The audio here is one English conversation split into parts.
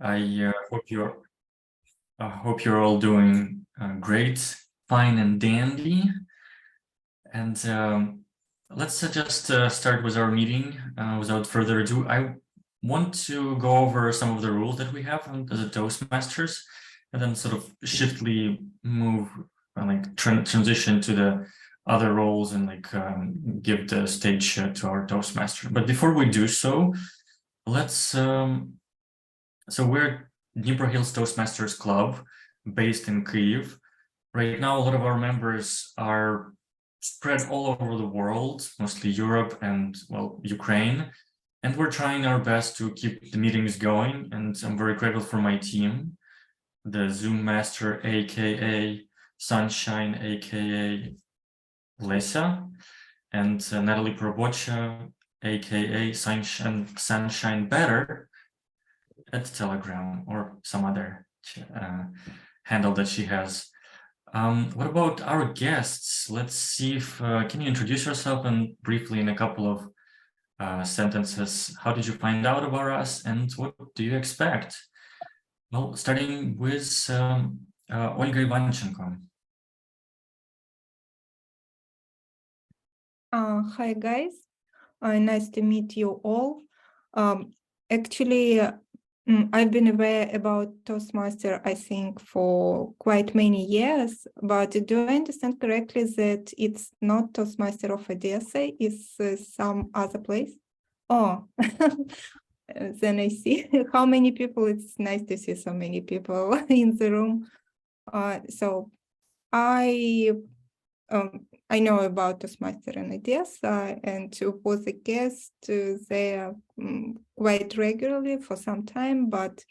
I hope you're all doing great, fine and dandy. And let's just start with our meeting. Without further ado, I want to go over some of the rules that we have as a Toastmasters, and then sort of shiftly move, transition to the other roles and give the stage to our Toastmaster. But before we do so, let's so we're Dnipro Hills Toastmasters Club based in Kyiv. Right now, a lot of our members are spread all over the world, mostly Europe and, well, Ukraine. And we're trying our best to keep the meetings going. And I'm very grateful for my team, the Zoom Master, aka Sunshine, aka Lesa, and Natalie Probocha, aka Sunshine Better, at Telegram or some other handle that she has. What about our guests? Let's see if can you introduce yourself and briefly in a couple of sentences, how did you find out about us and what do you expect? Well, starting with Olga Ivanchenko. Hi guys, nice to meet you all. Actually, I've been aware about Toastmaster, I think, for quite many years, but do I understand correctly that it's not Toastmaster of Odessa, it's some other place? Oh, then I see how many people. It's nice to see so many people in the room. So I know about Toastmaster in Odessa and was a guest there quite regularly for some time, but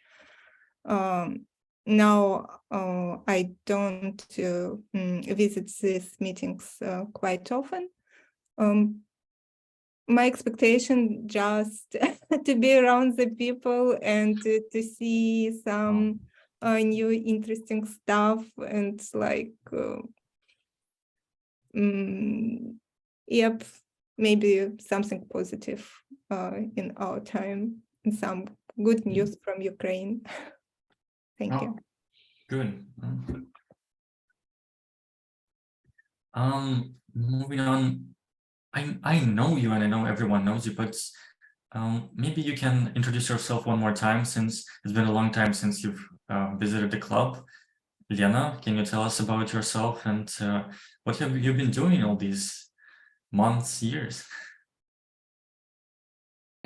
now I don't visit these meetings quite often. My expectation just to be around the people and to see some new interesting stuff and yep, maybe something positive in our time and some good news from Ukraine. Thank you. Good. Moving on, I know you and I know everyone knows you, but maybe you can introduce yourself one more time, since it's been a long time since you've visited the club. Lena, can you tell us about yourself and what have you been doing all these months, years?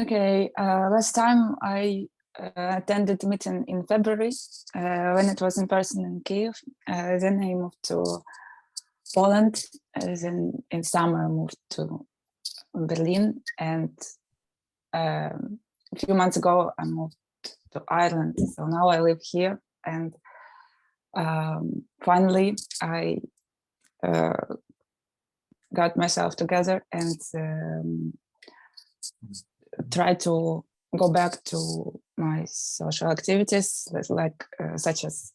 Okay, last time I attended the meeting in February when it was in person in Kyiv. Then I moved to Poland. Then in summer I moved to Berlin, and a few months ago I moved to Ireland. So now I live here, and finally I got myself together and try to go back to my social activities, such as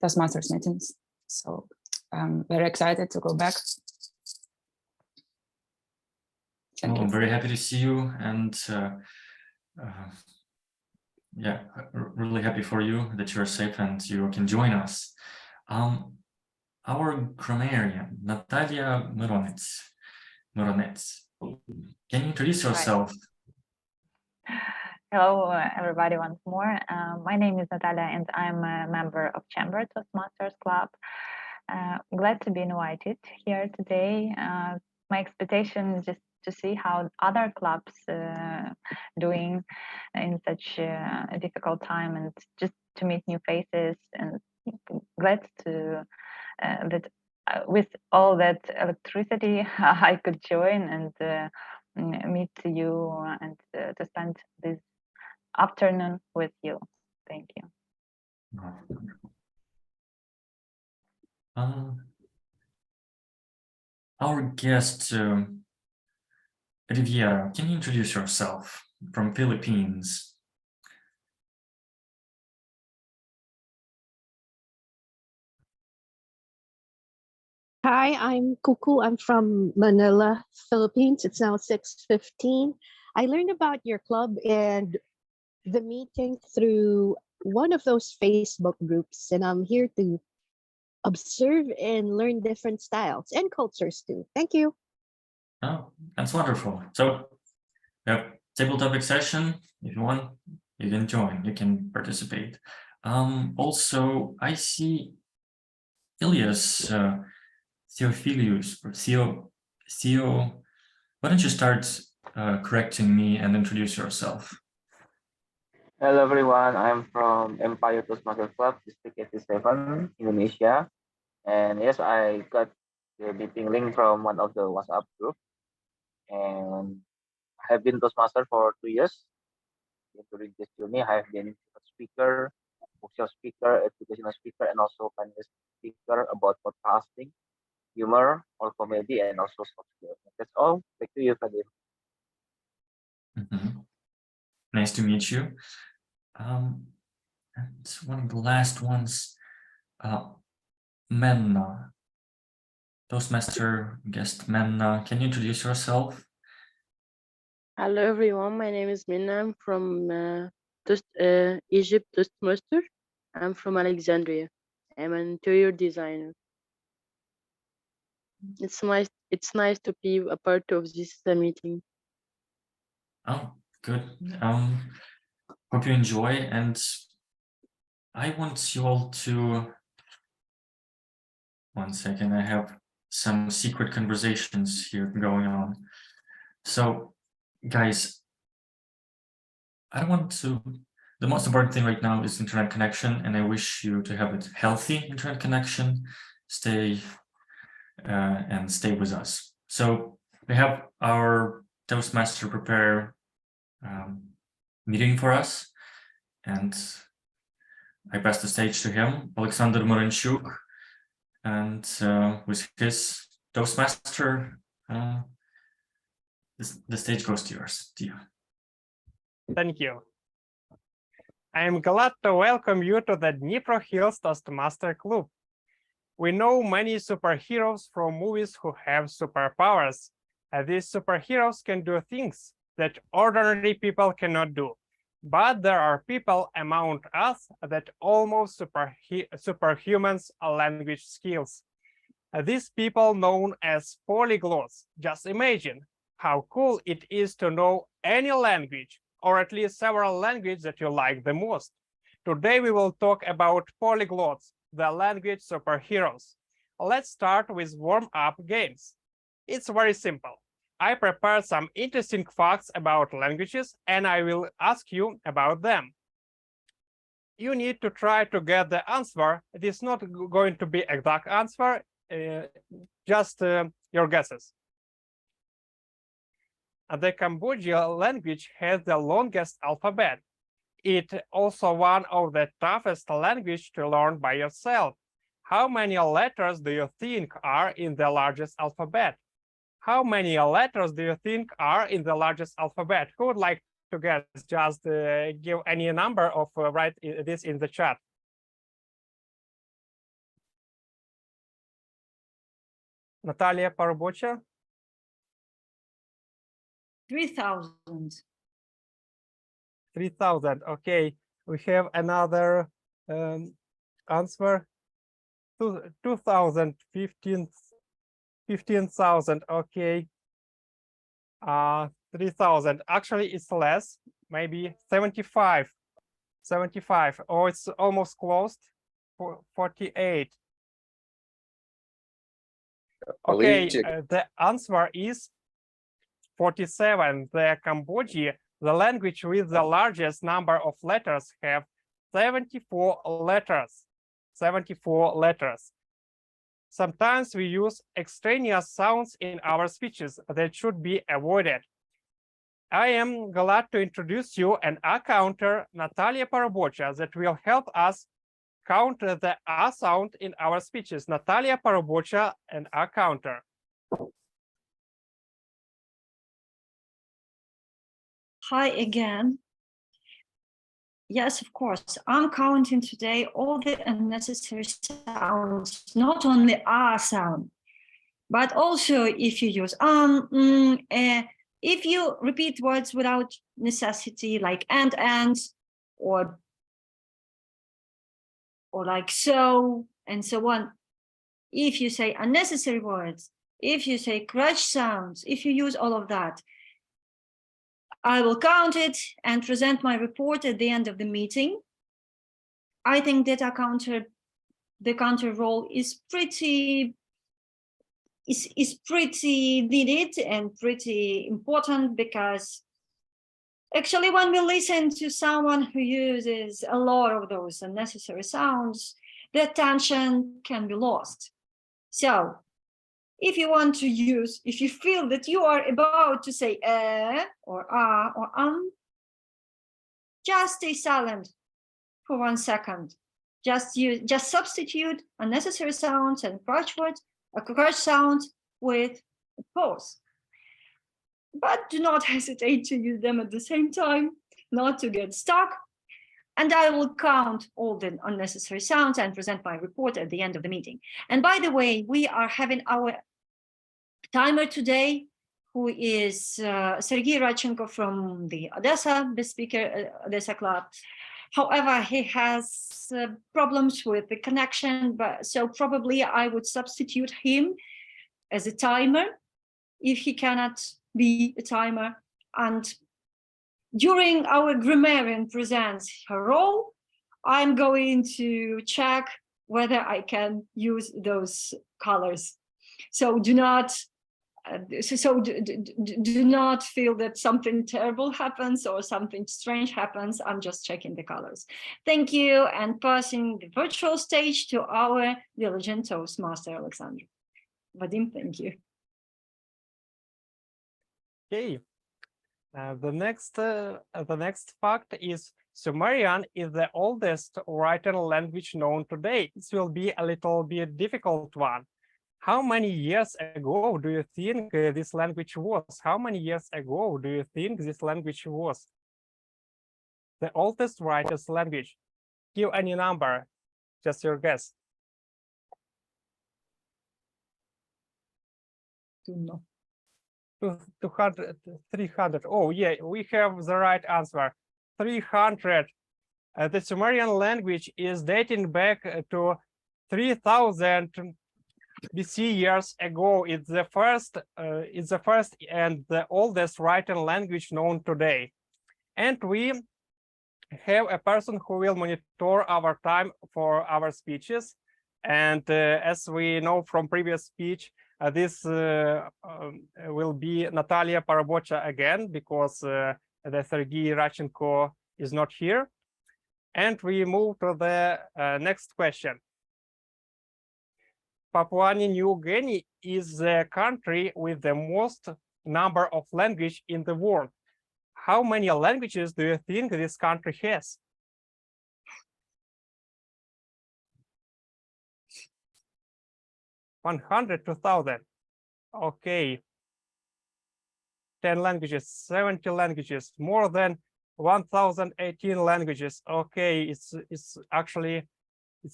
Toastmasters meetings. So I'm very excited to go back. Well, I'm very happy to see you, and yeah, really happy for you that you're safe and you can join us. Our grammarian, Natalia Myronchuk. Can you introduce yourself? Hello, everybody, once more. My name is Natalia, and I'm a member of Chamber Toastmasters Club. Glad to be invited here today. My expectation is just to see how other clubs doing in such a difficult time, and just to meet new faces. And glad to that with all that electricity I could join and meet you and to spend this afternoon with you. Thank you. Our guest, Riviera, can you introduce yourself from Philippines? Hi, I'm Kuku. I'm from Manila, Philippines. It's now 6:15. I learned about your club and the meeting through one of those Facebook groups, and I'm here to observe and learn different styles and cultures too. Thank you. Oh, that's wonderful. So, table topic session. If you want, you can join. You can participate. Also, I see Ilias Theophilus or Theo. Why don't you start correcting me and introduce yourself? Hello everyone, I'm from Empire Toastmaster Club, District 87, Indonesia. And yes, I got the meeting link from one of the WhatsApp group. And I have been Toastmaster for 2 years. During this journey, I have been a speaker, workshop speaker, educational speaker, and also panelist speaker about podcasting, humor, or comedy, and also soft skills. That's all. Back to you, Vadym. Nice to meet you. And one of the last ones, Menna, Toastmaster guest Menna. Can you introduce yourself? Hello everyone, my name is Minna. I'm from Egypt, Toastmaster. I'm from Alexandria. I'm an interior designer. It's nice to be a part of this meeting. Oh, good. Hope you enjoy, and I want you all to. One second, I have some secret conversations here going on. So, guys, I want to. The most important thing right now is internet connection, and I wish you to have a healthy internet connection. Stay with us. So we have our Toastmaster prepare meeting for us, and I pass the stage to him, Oleksandr Myronchuk, and with his Toastmaster, the stage goes to yours, Tia. Thank you. I am glad to welcome you to the Dnipro Hills Toastmaster Club. We know many superheroes from movies who have superpowers. These superheroes can do things that ordinary people cannot do. But there are people among us that almost superhumans language skills. These people known as polyglots. Just imagine how cool it is to know any language, or at least several languages that you like the most. Today we will talk about polyglots, the language superheroes. Let's start with warm-up games. It's very simple. I prepared some interesting facts about languages, and I will ask you about them. You need to try to get the answer. It is not going to be exact answer, just your guesses. The Cambodian language has the longest alphabet. It's also one of the toughest languages to learn by yourself. How many letters do you think are in the largest alphabet? How many letters do you think are in the largest alphabet? Who would like to guess? Just give any number of write this in the chat. Natalia Parabocha? 3,000. 3,000. Okay, we have another answer. 2,000, 15,000. Okay. 3,000. Actually, it's less. Maybe 75. 75. Oh, it's almost closed. 48. Okay, the answer is 47. The Cambodia, the language with the largest number of letters, have 74 letters. 74 letters. Sometimes we use extraneous sounds in our speeches that should be avoided. I am glad to introduce you an A counter, Natalia Parabocha, that will help us count the A sound in our speeches. Natalia Parabocha, an A counter. Hi again. Yes, of course. I'm counting today all the unnecessary sounds, not only R sound, but also if you use if you repeat words without necessity, like and, or like so, and so on. If you say unnecessary words, if you say crutch sounds, if you use all of that, I will count it and present my report at the end of the meeting. I think that the counter role is pretty needed and pretty important, because actually when we listen to someone who uses a lot of those unnecessary sounds, the attention can be lost. So if you want to use, if you feel that you are about to say or or just stay silent for 1 second. Just substitute unnecessary sounds and crutch sounds with a pause. But do not hesitate to use them at the same time, not to get stuck. And I will count all the unnecessary sounds and present my report at the end of the meeting. And by the way, we are having our timer today, who is Sergei Radchenko from the Odessa, the speaker, Odessa club. However, he has problems with the connection, so probably I would substitute him as a timer if he cannot be a timer. And during our grammarian presents her role, I'm going to check whether I can use those colors. So do not feel that something terrible happens or something strange happens. I'm just checking the colors. Thank you, and passing the virtual stage to our diligent Toastmaster, Oleksandr. Vadym, thank you. Okay. The next fact is Sumerian is the oldest written language known today. This will be a little bit difficult one. How many years ago do you think this language was? How many years ago do you think this language was the oldest writer's language? Give any number, just your guess. No. 200, 300. Oh yeah, we have the right answer. 300. The Sumerian language is dating back to 3000 BC years ago. It's the first and the oldest written language known today. And we have a person who will monitor our time for our speeches. And as we know from previous speech, this will be Natalia Parabocha again, because the Sergei Radchenko is not here. And we move to the next question. Papua New Guinea is the country with the most number of languages in the world. How many languages do you think this country has? $100 to 1,000. Okay. 10 languages, 70 languages, more than 1,018 languages. Okay, it's actually a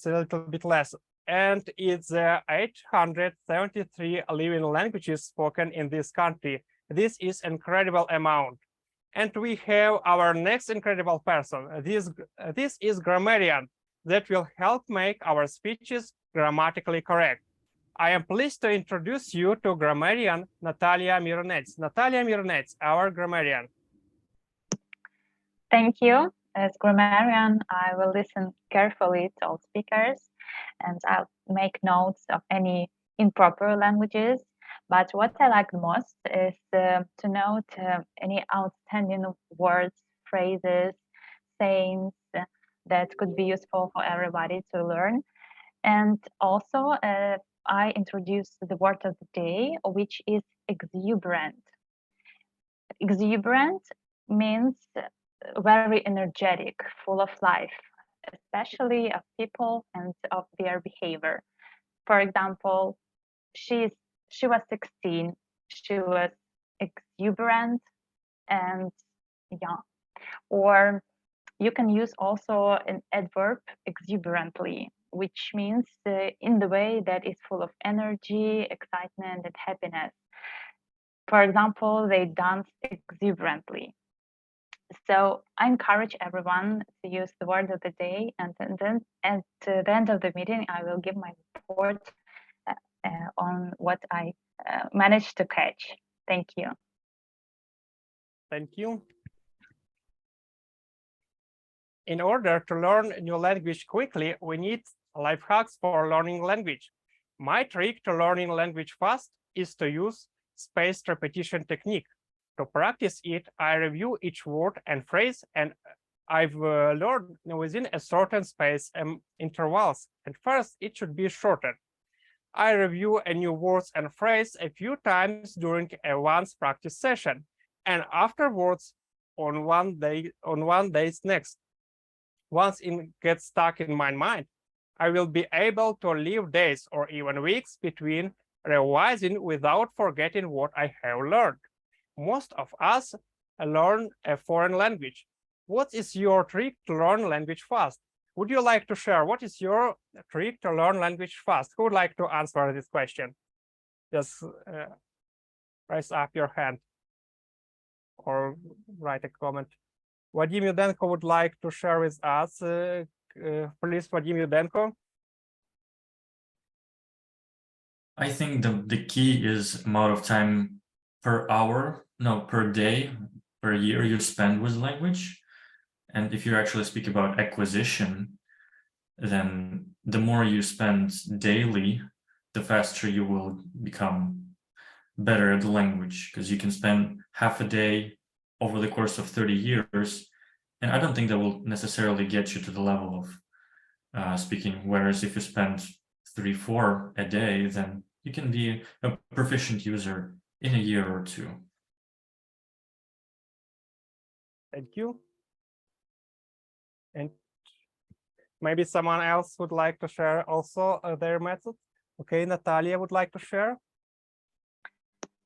little bit less. And it's 873 living languages spoken in this country. This is an incredible amount. And we have our next incredible person. This is grammarian that will help make our speeches grammatically correct. I am pleased to introduce you to grammarian Natalia Myronchuk. Natalia Myronchuk, our grammarian. Thank you. As grammarian, I will listen carefully to all speakers, and I'll make notes of any improper languages. But what I like most is to note any outstanding words, phrases, sayings that could be useful for everybody to learn. And also, I introduced the word of the day, which is exuberant. Exuberant means very energetic, full of life, especially of people and of their behavior. For example, she was 16, she was exuberant and young. Or you can use also an adverb exuberantly, which means in the way that is full of energy, excitement, and happiness. For example, they dance exuberantly. So I encourage everyone to use the word of the day, and then at the end of the meeting, I will give my report on what I managed to catch. Thank you. Thank you. In order to learn a new language quickly, we need life hacks for learning language. My trick to learning language fast is to use spaced repetition technique. To practice it, I review each word and phrase, and I've learned within a certain space intervals. And first, it should be shorter. I review a new words and phrase a few times during a once practice session, and afterwards on one day's next. Once it gets stuck in my mind, I will be able to leave days or even weeks between revising without forgetting what I have learned. Most of us learn a foreign language. What is your trick to learn language fast? Would you like to share what is your trick to learn language fast? Who would like to answer this question? Just raise up your hand or write a comment. Vadym Yudenko would like to share with us. Please, Vadym Yudenko. I think the key is amount of time per hour, no, per day, per year you spend with language. And if you actually speak about acquisition, then the more you spend daily, the faster you will become better at the language, because you can spend half a day over the course of 30 years. And I don't think that will necessarily get you to the level of speaking. Whereas if you spend 3-4 a day, then you can be a proficient user in a year or two. Thank you. And maybe someone else would like to share also their method. Okay, Natalia would like to share.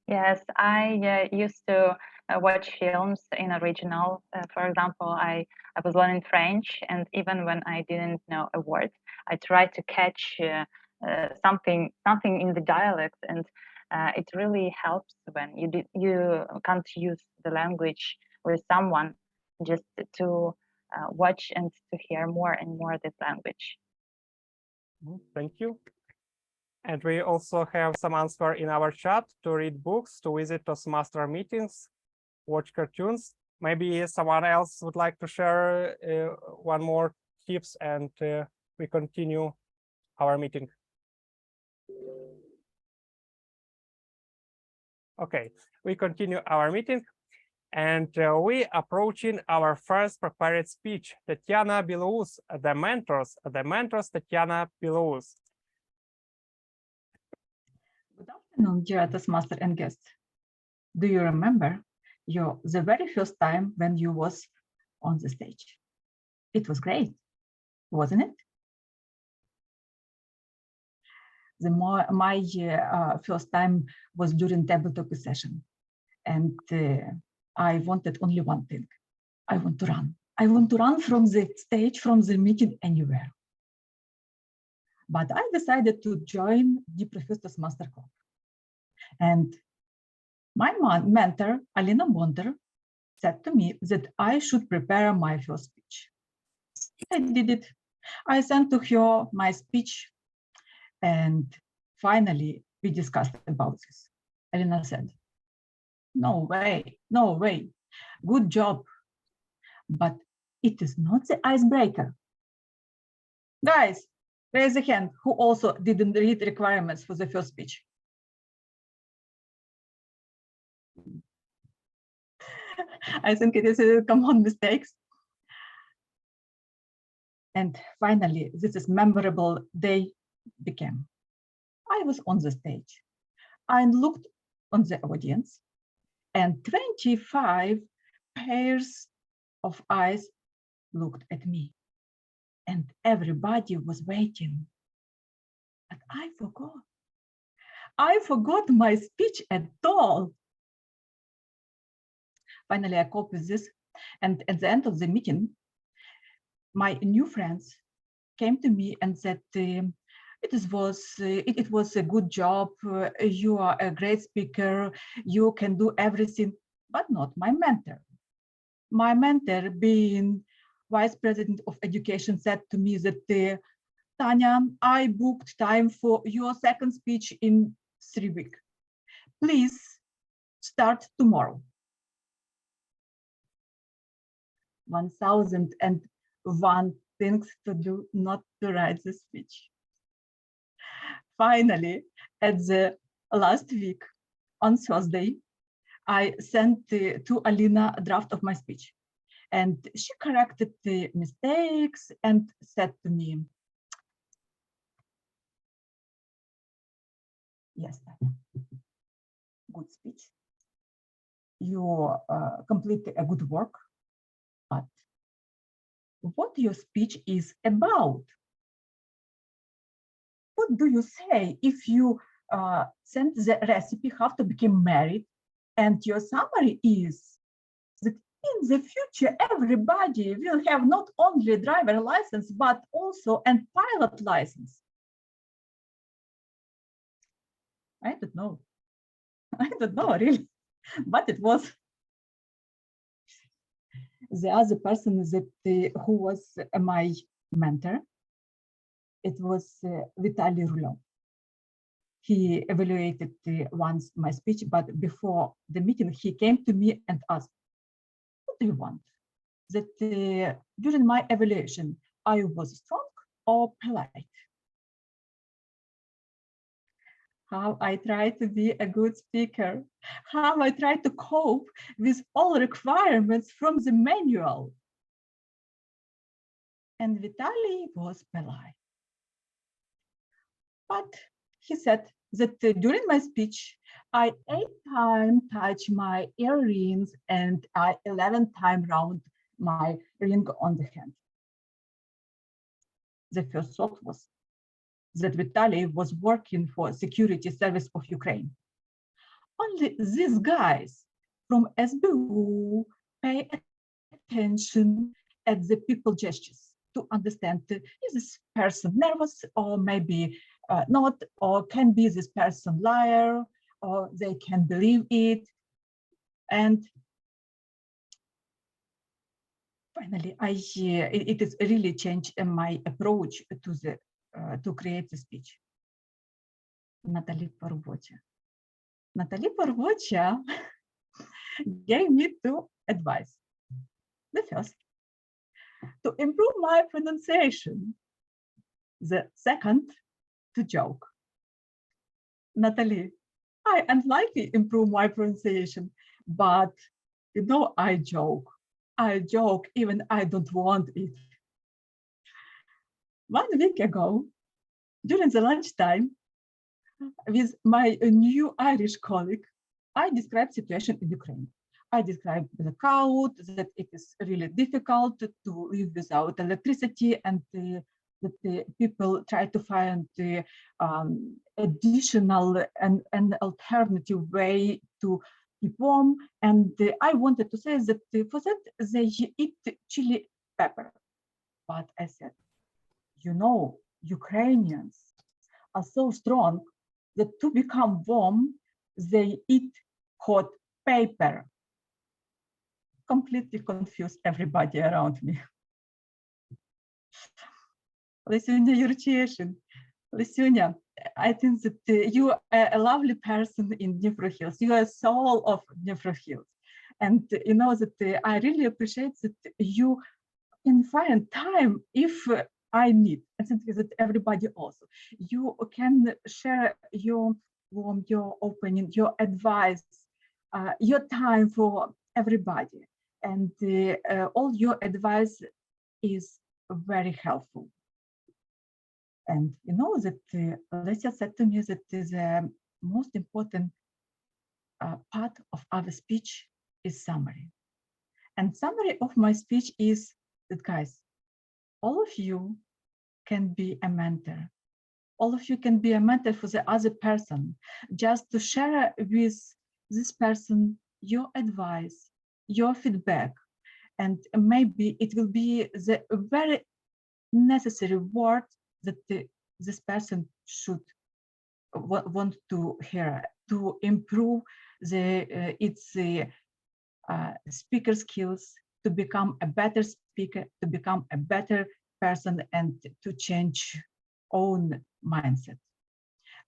Yes, I used to watch films in original. For example, I was learning French, and even when I didn't know a word, I tried to catch something in the dialect, and it really helps when you can't use the language with someone, just to watch and to hear more and more this language. Thank you. And we also have some answer in our chat: to read books, to visit Toastmaster meetings, watch cartoons. Maybe someone else would like to share one more tips, and we continue our meeting. Okay, we continue our meeting, and we approaching our first prepared speech. Tetiana Bilous, the mentors, Tetiana Bilous. Good afternoon, dear Toastmaster and guests. Do you remember the very first time when you was on the stage? It was great, wasn't it? My first time was during table talk session, and I wanted only one thing. I want to run. I want to run from the stage, from the meeting, anywhere. But I decided to join Dnipro Toastmaster Club. And my mentor, Alina Bonder, said to me that I should prepare my first speech. I did it. I sent to her my speech, and finally we discussed about this. Alina said, no way, good job, but it is not the icebreaker. Guys, raise a hand who also didn't read requirements for the first speech. I think it is a common mistake. And finally, this is memorable day became. I was on the stage. I looked on the audience, and 25 pairs of eyes looked at me, and everybody was waiting. But I forgot my speech at all. Finally, I coped with this, and at the end of the meeting, my new friends came to me and said, it was a good job, you are a great speaker, you can do everything, but not my mentor. my mentor, being Vice President of Education, said to me that, Tanya, I booked time for your second speech in 3 weeks. Please start tomorrow. 1001 things to do not to write the speech. Finally, at the last week, on Thursday, I sent to Alina a draft of my speech. And she corrected the mistakes and said to me, yes, good speech. You completed a good work, but what your speech is about? What do you say if you send the recipe how to become married, and your summary is that in the future everybody will have not only a driver license but also a pilot license? I don't know. I don't know really, but it was the other person that who was my mentor. It was Vitaly Rulov. He evaluated once my speech, but before the meeting, he came to me and asked, what do you want? That during my evaluation, I was strong or polite? How I try to be a good speaker, how I try to cope with all requirements from the manual. And Vitaly was polite. But he said that during my speech, I 8 times touch my earrings and I 11 times round my ring on the hand. The first thought was that Vitaly was working for security service of Ukraine. Only these guys from SBU pay attention at the people gestures to understand, is this person nervous or maybe not, or can be this person liar, or they can believe it. And finally, it is really changed my approach to the to create the speech. Natalie Porvocha. Natalie Porvocha gave me 2 advice. The first, to improve my pronunciation. The second, to joke. Natalie, I unlikely improve my pronunciation, but you know, I joke. I joke even I don't want it. 1 week ago, during the lunchtime, with my new Irish colleague, I described situation in Ukraine. I described the crowd, that it is really difficult to live without electricity, and that the people try to find the additional and alternative way to keep warm. And I wanted to say that for that they eat chili pepper. But I said, you know, Ukrainians are so strong that to become warm, they eat hot paper. Completely confused everybody around me. Lysunya Yurcheshin. Lysunya, I think that you are a lovely person in Dnipro Hills. You are a soul of Dnipro Hills. And you know that I really appreciate that you can find time if I need. I think that everybody also. You can share your opinion, your advice, your time for everybody. And all your advice is very helpful. And you know that Alessia said to me that the most important part of our speech is summary. And summary of my speech is that, guys, all of you can be a mentor. All of you can be a mentor for the other person, just to share with this person your advice, your feedback, and maybe it will be the very necessary word that this person should want to hear to improve its speaker skills, to become a better speaker, to become a better person, and to change own mindset.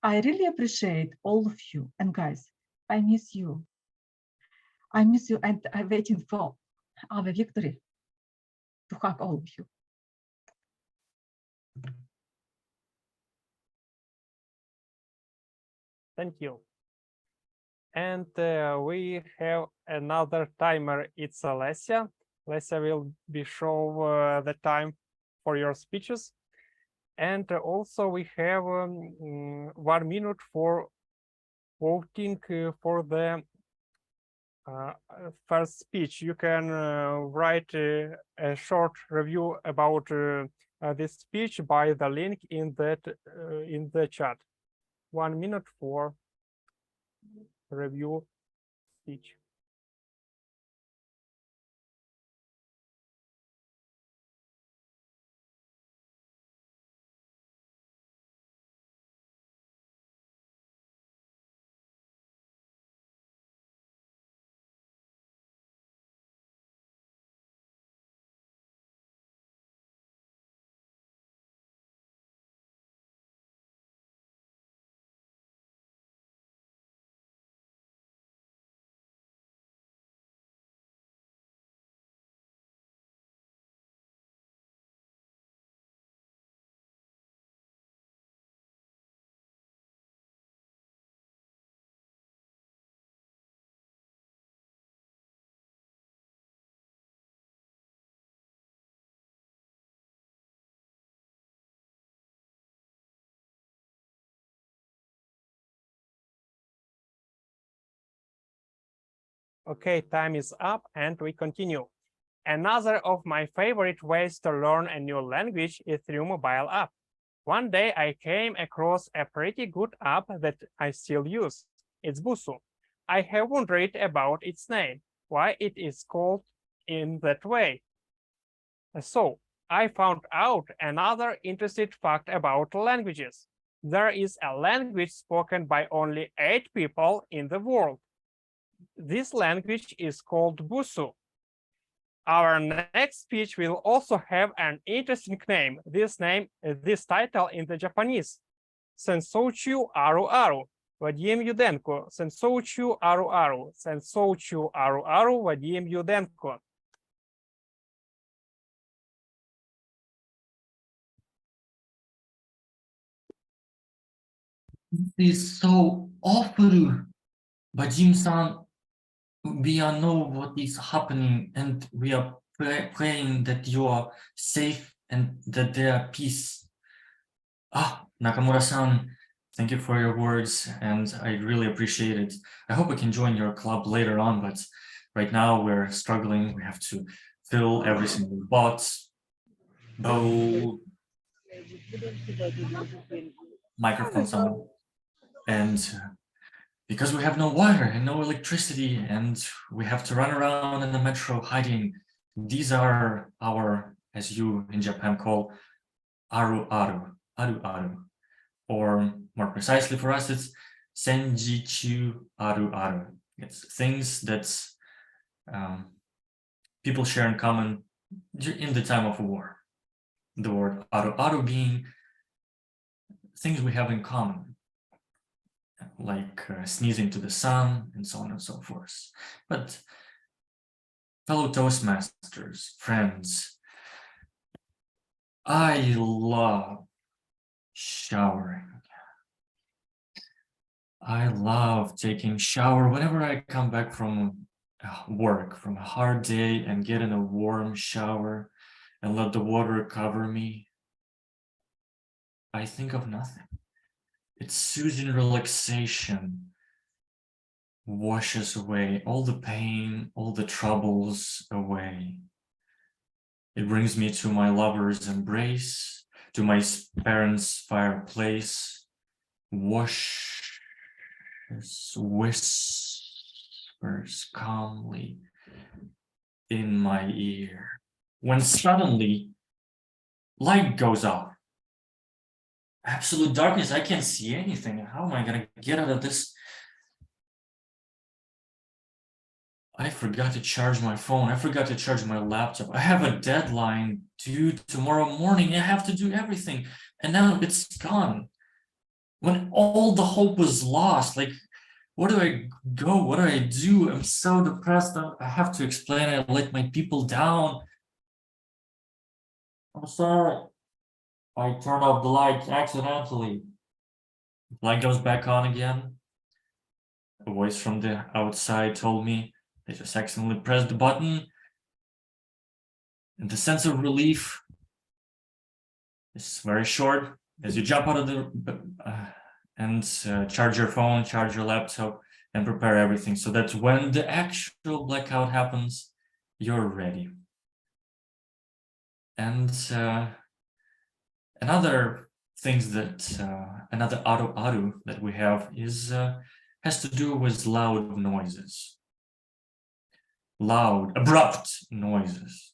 I really appreciate all of you. And guys, I miss you. I miss you, and I'm waiting for our victory to hug all of you. Thank you. And we have another timer. It's Alessia. Alessia will be show the time for your speeches. And also we have 1 minute for voting for the first speech. You can write a short review about this speech by the link in the chat. 1 minute for review speech. Okay, time is up and we continue. Another of my favorite ways to learn a new language is through mobile app. One day I came across a pretty good app that I still use. It's Busu. I have wondered about its name, why it is called in that way. So I found out another interesting fact about languages. There is a language spoken by only 8 people in the world. This language is called Busu. Our next speech will also have an interesting name. This title in the Japanese. Sensouchu Aru Aru, Vadym Yudenko. Sensouchu Aru Aru. Sensouchu Aru Aru, Vadym Yudenko. This is so awful, Vadym-san. We all know what is happening, and we are praying that you are safe and that there are peace. Nakamura-san, thank you for your words, and I really appreciate it. I hope I can join your club later on, but right now we're struggling. We have to fill every single box, bowl, microphones on, and because we have no water and no electricity and we have to run around in the metro hiding. These are our, as you in Japan call, aru aru, aru aru, or more precisely for us, it's senji jachou aru aru. It's things that people share in common in the time of a war. The word aru aru being things we have in common, like sneezing to the sun and so on and so forth. But fellow Toastmasters, friends, I love showering. I love taking shower whenever I come back from work, from a hard day, and get in a warm shower and let the water cover me. I think of nothing. It's soothing relaxation, washes away all the pain, all the troubles away. It brings me to my lover's embrace, to my parents' fireplace, whispers calmly in my ear, when suddenly light goes off. Absolute darkness, I can't see anything. How am I gonna get out of this? I forgot to charge my phone. I forgot to charge my laptop. I have a deadline due tomorrow morning. I have to do everything. And now it's gone. When all the hope was lost, like, where do I go? What do I do? I'm so depressed. I have to explain. I let my people down. I'm sorry. I turned off the light accidentally. The light goes back on again. A voice from the outside told me they just accidentally pressed the button. And the sense of relief is very short as you jump out of the charge your phone, charge your laptop, and prepare everything so that when the actual blackout happens, you're ready. And another things that another adu that we have is has to do with loud noises, loud, abrupt noises.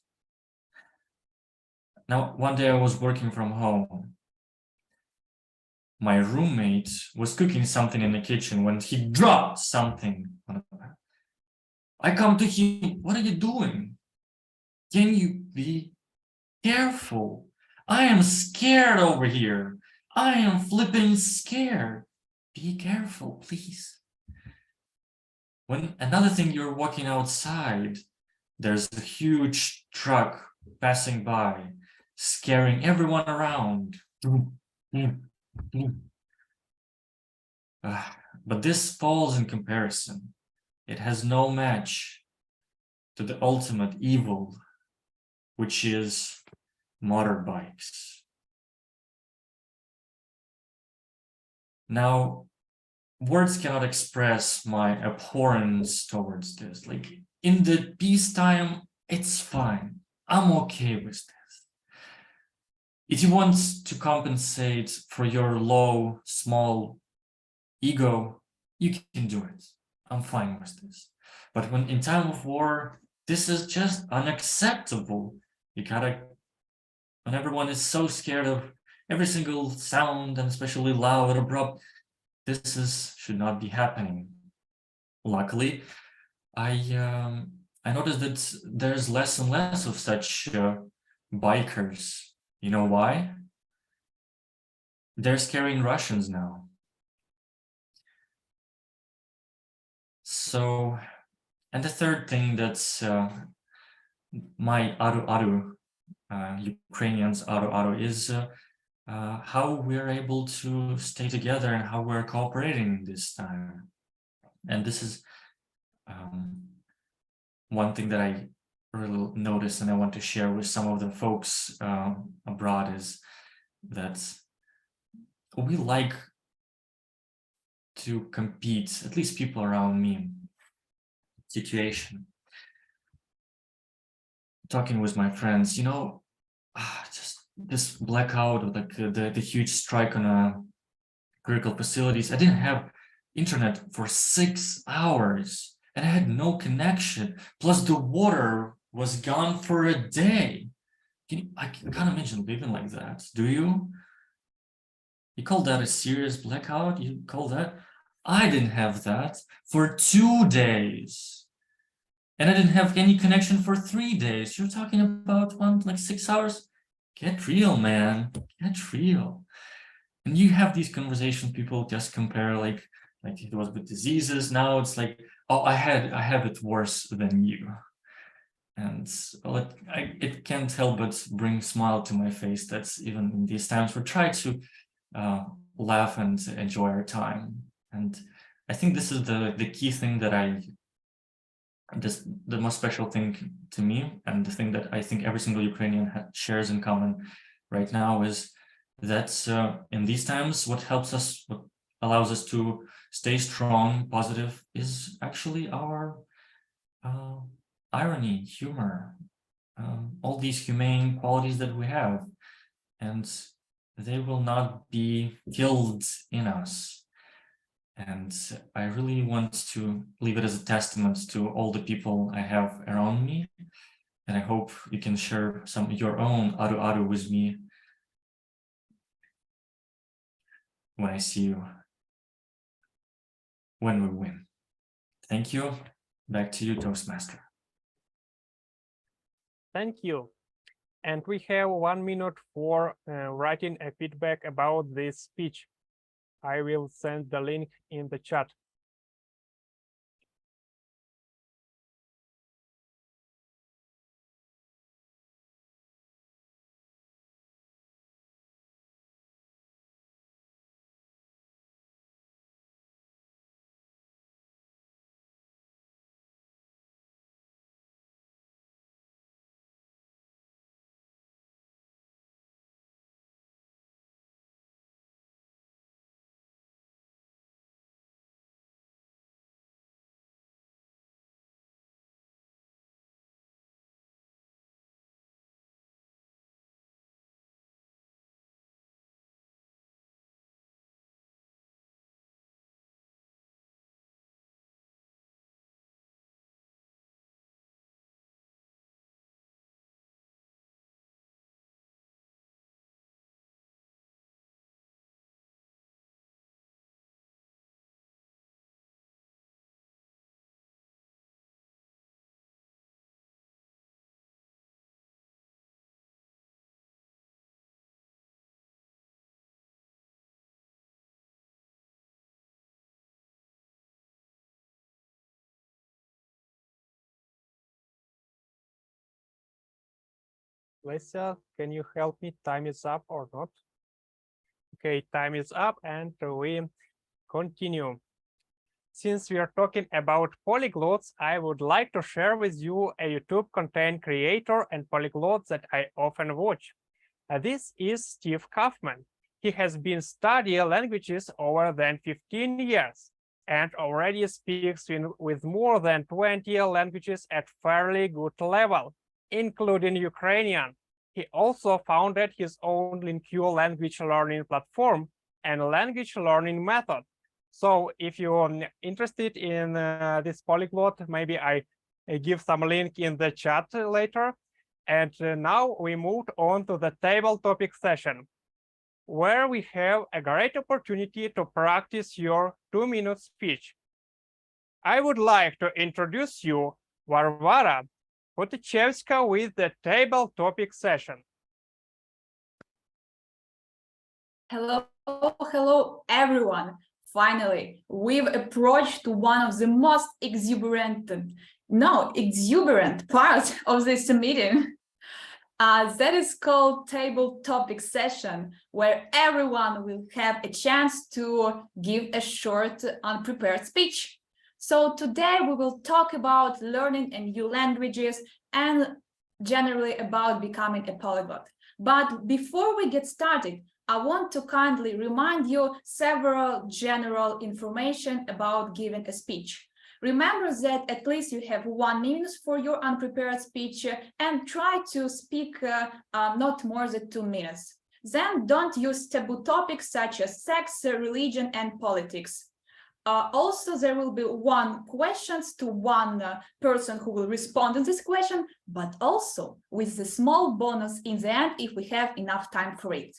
Now, one day I was working from home. My roommate was cooking something in the kitchen when he dropped something. I come to him, what are you doing? Can you be careful? I am scared over here. I am flipping scared. Be careful, please. When another thing, you're walking outside, there's a huge truck passing by, scaring everyone around. But this falls in comparison. It has no match to the ultimate evil, which is motorbikes. Now, words cannot express my abhorrence towards this. Like, in the peacetime, it's fine. I'm okay with this. If you want to compensate for your low, small ego, you can do it. I'm fine with this. But when in time of war, this is just unacceptable. You gotta, when everyone is so scared of every single sound, and especially loud and abrupt, should not be happening. Luckily, I noticed that there's less and less of such bikers. You know why? They're scaring Russians now. So, and the third thing that's my adu Ukrainians adu is how we're able to stay together and how we're cooperating this time. And this is one thing that I really noticed and I want to share with some of the folks abroad is that we like to compete, at least people around me, situation. Talking with my friends, you know, just this blackout or like the huge strike on critical facilities. I didn't have internet for 6 hours and I had no connection. Plus the water was gone for a day. I can't imagine living like that. Do you? You call that a serious blackout? You call that? I didn't have that for 2 days. And I didn't have any connection for 3 days. You're talking about like 6 hours? Get real, man. Get real. And you have these conversations, people just compare like it was with diseases. Now it's like, oh, I have it worse than you. And well, it can't help but bring a smile to my face. That's even in these times we try to laugh and enjoy our time. And I think this is the key thing that the most special thing to me, and the thing that I think every single Ukrainian shares in common right now is that in these times, what allows us to stay strong, positive, is actually our irony, humor, all these humane qualities that we have, and they will not be killed in us. And I really want to leave it as a testament to all the people I have around me. And I hope you can share some of your own adu with me when I see you, when we win. Thank you. Back to you, Toastmaster. Thank you. And we have 1 minute for writing a feedback about this speech. I will send the link in the chat. Lisa, can you help me? Time is up or not? Okay, time is up and we continue. Since we are talking about polyglots, I would like to share with you a YouTube content creator and polyglot that I often watch. This is Steve Kaufman. He has been studying languages over than 15 years and already speaks with more than 20 languages at fairly good level, including Ukrainian. He also founded his own LingQ language learning platform and language learning method. So if you're interested in this polyglot, maybe I give some link in the chat later. And now we moved on to the table topic session, where we have a great opportunity to practice your 2-minute speech. I would like to introduce you Varvara Potichevska with the table topic session. Hello, everyone. Finally, we've approached one of the most exuberant part of this meeting. That is called table topic session, where everyone will have a chance to give a short, unprepared speech. So today we will talk about learning new languages and generally about becoming a polyglot. But before we get started, I want to kindly remind you several general information about giving a speech. Remember that at least you have 1 minute for your unprepared speech and try to speak not more than 2 minutes. Then don't use taboo topics such as sex, religion, and politics. Also, there will be 1 question to 1 person who will respond to this question, but also with the small bonus in the end if we have enough time for it.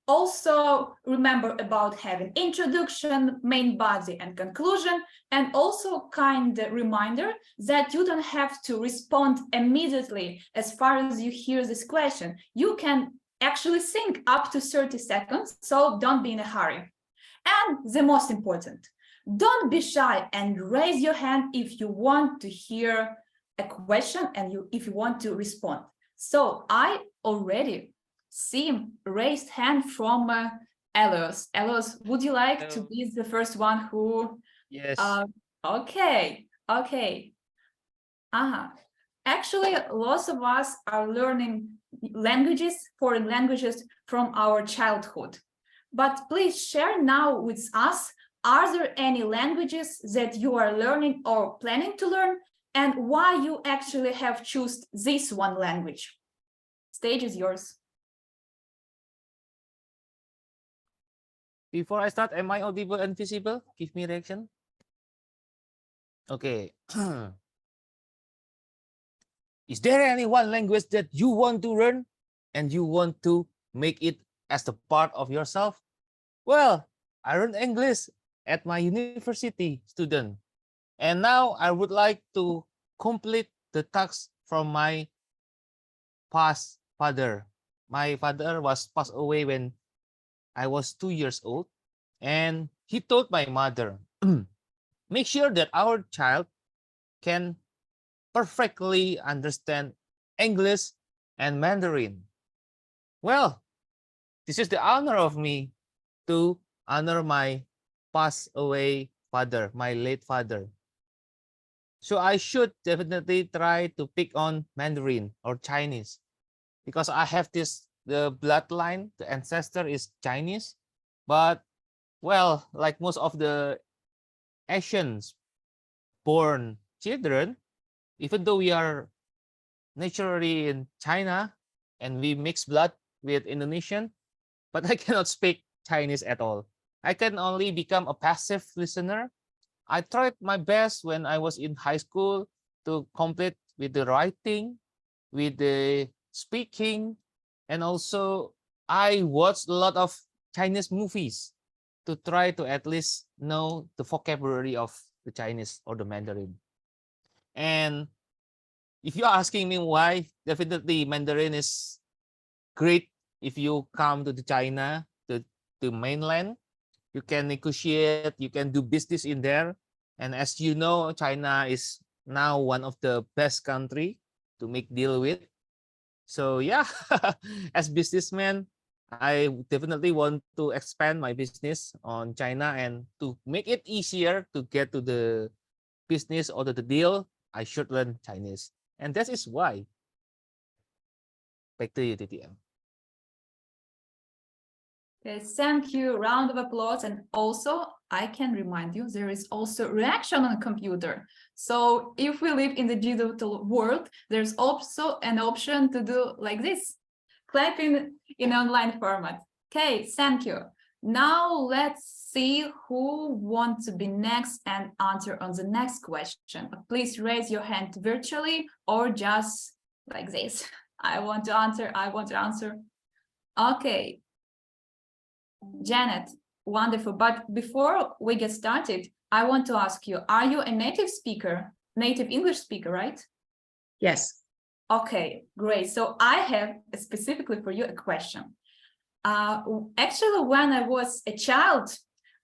Also, remember about having introduction, main body, and conclusion, and also kind reminder that you don't have to respond immediately as far as you hear this question. You can actually think up to 30 seconds, so don't be in a hurry. And the most important, don't be shy and raise your hand if you want to hear a question and if you want to respond. So I already see raised hand from Elios. Elios, would you like to be the first one who? Yes. Okay. Actually, lots of us are learning languages, foreign languages from our childhood. But please share now with us, are there any languages that you are learning or planning to learn, and why you actually have chosen this one language? Stage is yours. Before I start, am I audible and visible? Give me reaction. Okay. Is there any one language that you want to learn and you want to make it as the part of yourself? Well, I learned English at my university student. And now I would like to complete the task from my past father. My father was passed away when I was 2 years old, and he told my mother, make sure that our child can perfectly understand English and Mandarin. Well, this is the honor of me to honor my passed away father, my late father. So I should definitely try to pick on Mandarin or Chinese because I have the bloodline, the ancestor is Chinese, but well, like most of the Asians born children, even though we are naturally in China and we mix blood with Indonesian, but I cannot speak Chinese at all. I can only become a passive listener. I tried my best when I was in high school to complete with the writing, with the speaking, and also I watched a lot of Chinese movies to try to at least know the vocabulary of the Chinese or the Mandarin. And if you're asking me why, definitely Mandarin is great if you come to the China, the mainland. You can negotiate, you can do business in there. And as you know, China is now one of the best country to make deal with. So yeah, as businessman, I definitely want to expand my business on China, and to make it easier to get to the business or to the deal, I should learn Chinese. And that is why. Back to you, TTM. Okay, thank you. Round of applause. And also, I can remind you, there is also reaction on computer. So if we live in the digital world, there's also an option to do like this, clapping in online format. Okay, thank you. Now let's see who wants to be next and answer on the next question. Please raise your hand virtually or just like this. I want to answer, I want to answer. Okay. Janet, wonderful. But before we get started, I want to ask you, are you a native speaker, native English speaker, right? Yes. Okay, great. So I have specifically for you a question. Actually, when I was a child,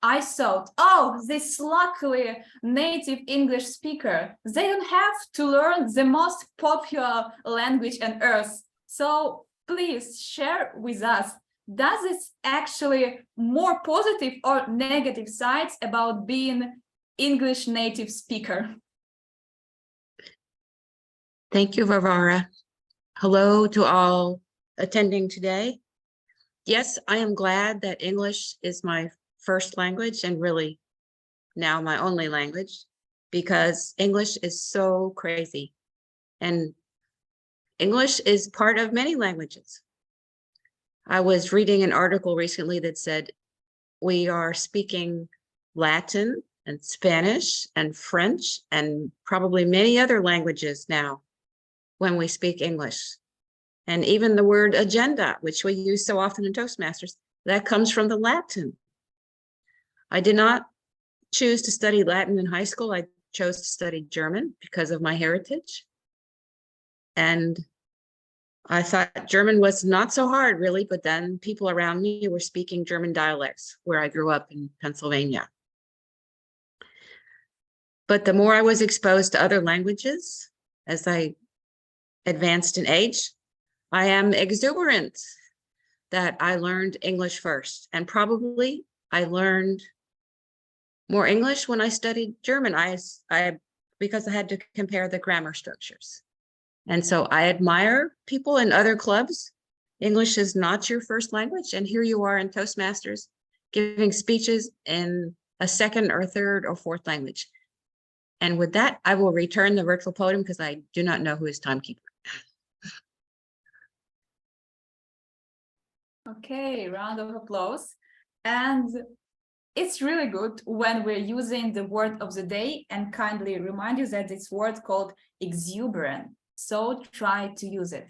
I thought, oh, this luckily native English speaker, they don't have to learn the most popular language on earth. So please share with us, does it actually more positive or negative sides about being English native speaker? Thank you, Varvara. Hello to all attending today. Yes, I am glad that English is my first language and really now my only language, because English is so crazy. And English is part of many languages. I was reading an article recently that said we are speaking Latin and Spanish and French and probably many other languages now when we speak English. And even the word agenda, which we use so often in Toastmasters, that comes from the Latin. I did not choose to study Latin in high school. I chose to study German because of my heritage. And I thought German was not so hard, really, but then people around me were speaking German dialects where I grew up in Pennsylvania. But the more I was exposed to other languages as I advanced in age, I am exuberant that I learned English first. And probably I learned more English when I studied German, because I had to compare the grammar structures. And so I admire people in other clubs. English is not your first language. And here you are in Toastmasters giving speeches in a second or third or fourth language. And with that, I will return the virtual podium because I do not know who is timekeeper. Okay, round of applause. And it's really good when we're using the word of the day, and kindly remind you that it's word called exuberant. So try to use it.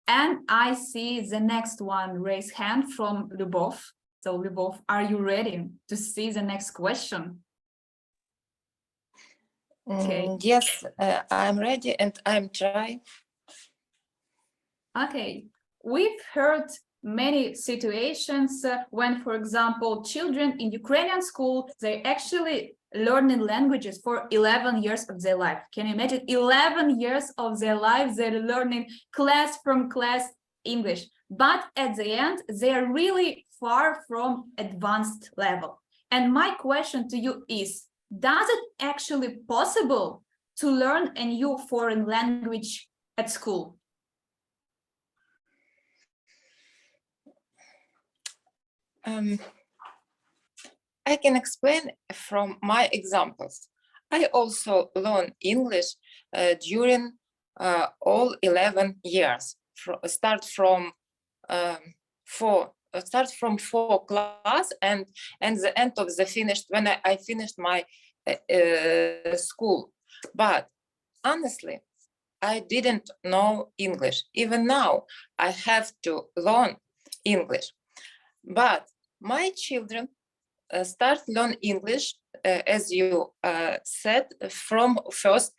And I see the next one raise hand from Lyubov. So Lyubov, are you ready to see the next question? Okay. Yes, I'm ready and I'm trying. Okay, we've heard many situations when, for example, children in Ukrainian school, they actually learning languages for 11 years of their life. Can you imagine 11 years of their life, they're learning class from class English, but at the end, they are really far from advanced level. And my question to you is, does it actually possible to learn a new foreign language at school? I can explain from my examples. I also learned English during all 11 years. Start from 4 class and the end of the finished when I finished my school. But honestly, I didn't know English. Even now, I have to learn English. But my children start learn English, as you said, from first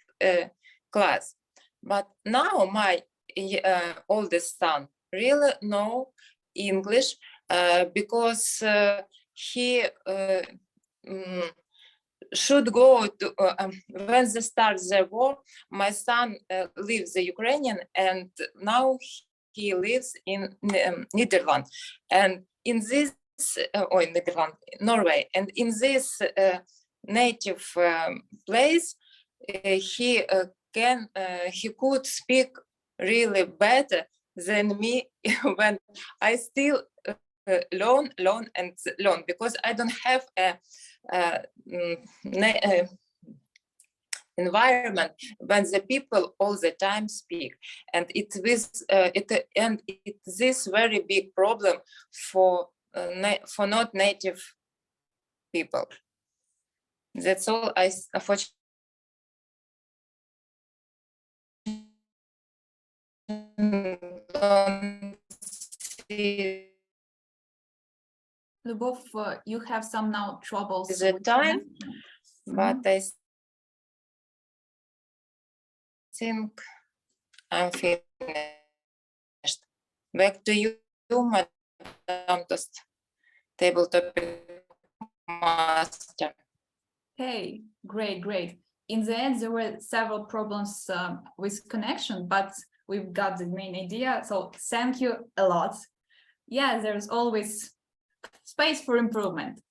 class. But now my oldest son really know English because he should go to, when they start the war, my son leaves the Ukrainian and now he lives in Netherlands. And in this or in Norway, and in this native place, he could speak really better than me when I still learn because I don't have a environment when the people all the time speak, and it's this very big problem for not native people. That's all I unfortunately don't see. Lubov, you have some now troubles The time, but I think I'm finished. Back to you, Madam Table Topic Master. Okay, great. In the end, there were several problems with connection, but we've got the main idea. So thank you a lot. Yeah, there's always space for improvement.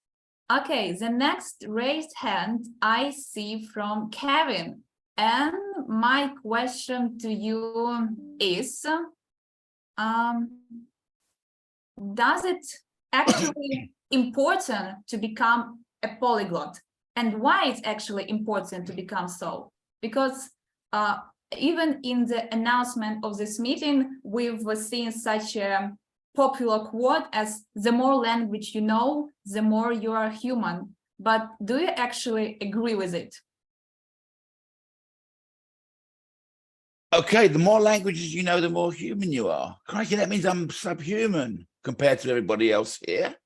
Okay, the next raised hand I see from Kevin. And my question to you is, does it actually important to become a polyglot? And why it's actually important to become so? Because even in the announcement of this meeting, we've seen such a popular quote as the more language you know, the more you are human. But do you actually agree with it? Okay, the more languages you know, the more human you are. Crikey, that means I'm subhuman compared to everybody else here.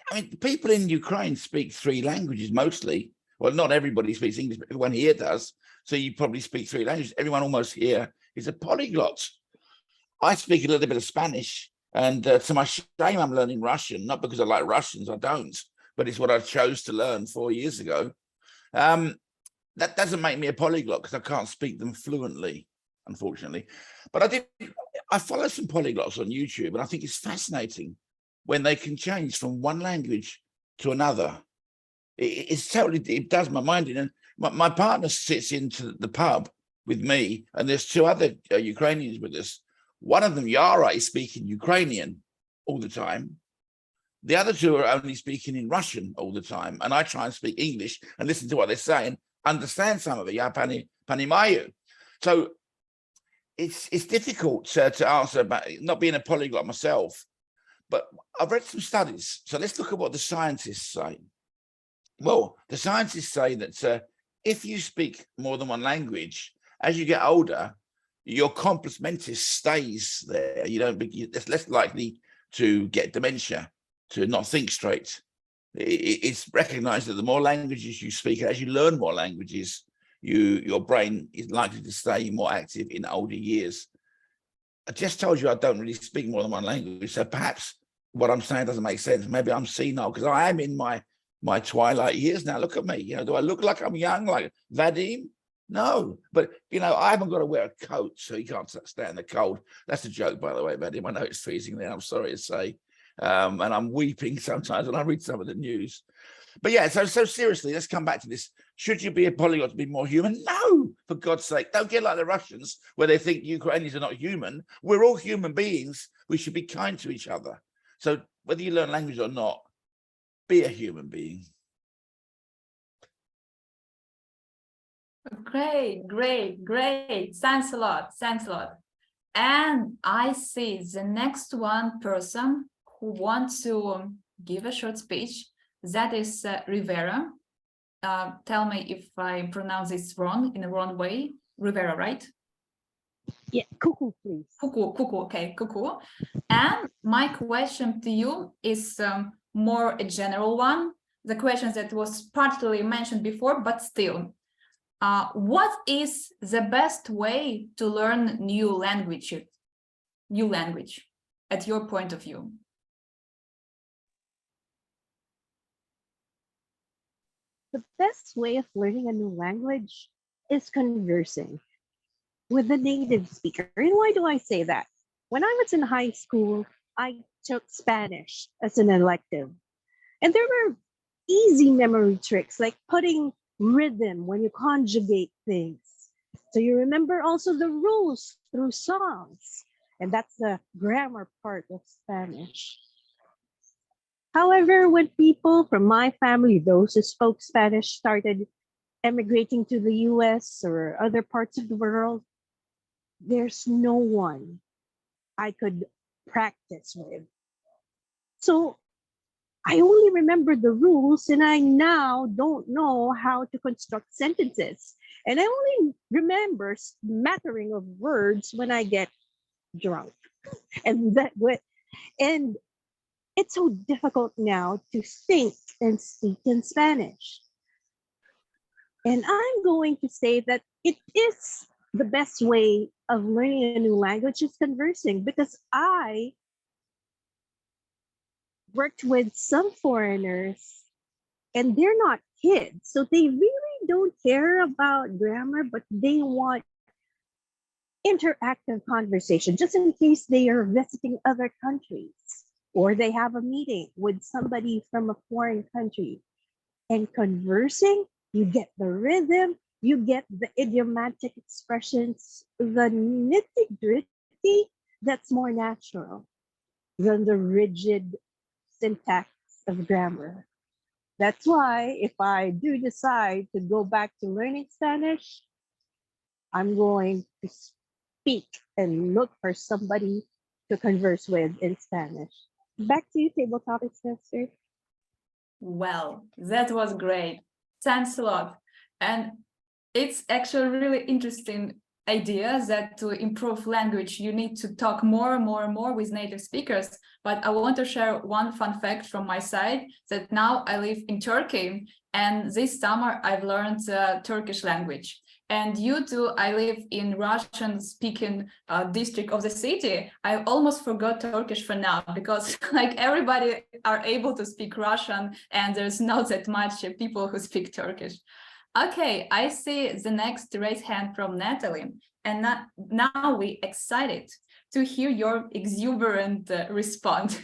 I mean, people in Ukraine speak 3 languages mostly. Well, not everybody speaks English, but everyone here does. So you probably speak 3 languages. Everyone almost here is a polyglot. I speak a little bit of Spanish, and to my shame, I'm learning Russian, not because I like Russians, I don't, but it's what I chose to learn 4 years ago. That doesn't make me a polyglot because I can't speak them fluently, unfortunately. But I follow some polyglots on YouTube, and I think it's fascinating when they can change from one language to another. It does my mind in. And my partner sits into the pub with me, and there's 2 other Ukrainians with us. One of them, Yara, is speaking Ukrainian all the time. The other 2 are only speaking in Russian all the time. And I try and speak English and listen to what they're saying, understand some of it. Ya panimayu. So it's difficult to answer about not being a polyglot myself, but I've read some studies. So let's look at what the scientists say. Well, the scientists say that if you speak more than one language, as you get older, your complex mentis stays there. It's less likely to get dementia, to not think straight. It's recognized that the more languages you speak, as you learn more languages, your brain is likely to stay more active in older years. I just told you I don't really speak more than one language, so perhaps what I'm saying doesn't make sense. Maybe I'm senile because I am in my twilight years now. Look at me. Do I look like I'm young, like Vadym? No, but I haven't got to wear a coat, so you can't stand the cold. That's a joke, by the way, Vadym. I know it's freezing there. I'm sorry to say, and I'm weeping sometimes when I read some of the news. But yeah, so seriously, let's come back to this. Should you be a polyglot to be more human? No, for God's sake, don't get like the Russians where they think Ukrainians are not human. We're all human beings. We should be kind to each other. So whether you learn language or not, be a human being. Great. Thanks a lot. And I see the next one person who wants to give a short speech. That is Rivera. Tell me if I pronounce this wrong, in the wrong way. Rivera, right? Yeah, cuckoo, please. Cuckoo, okay, cuckoo. And my question to you is more a general one. The question that was partly mentioned before, but still. What is the best way to learn new language at your point of view? The best way of learning a new language is conversing with the native speaker. And why do I say that? When I was in high school, I took Spanish as an elective. And there were easy memory tricks like putting rhythm when you conjugate things. So you remember also the rules through songs. And that's the grammar part of Spanish. However, when people from my family, those who spoke Spanish, started emigrating to the US or other parts of the world, there's no one I could practice with. So I only remember the rules and I now don't know how to construct sentences. And I only remember smattering of words when I get drunk. And it's so difficult now to think and speak in Spanish. And I'm going to say that it is the best way of learning a new language is conversing, because I worked with some foreigners and they're not kids. So they really don't care about grammar, but they want interactive conversation just in case they are visiting other countries or they have a meeting with somebody from a foreign country. And conversing, you get the rhythm, you get the idiomatic expressions, the nitty-gritty that's more natural than the rigid syntax of grammar. That's why if I do decide to go back to learning Spanish, I'm going to speak and look for somebody to converse with in Spanish. Back to you, Table Topics Master. Well, that was great. Thanks a lot. And it's actually really interesting idea that to improve language, you need to talk more with native speakers. But I want to share one fun fact from my side that now I live in Turkey, and this summer I've learned Turkish language. And due to I live in Russian-speaking district of the city, I almost forgot Turkish for now because like everybody are able to speak Russian, and there's not that much people who speak Turkish. Okay, I see the next raised hand from Natalie, and now we're excited to hear your exuberant response.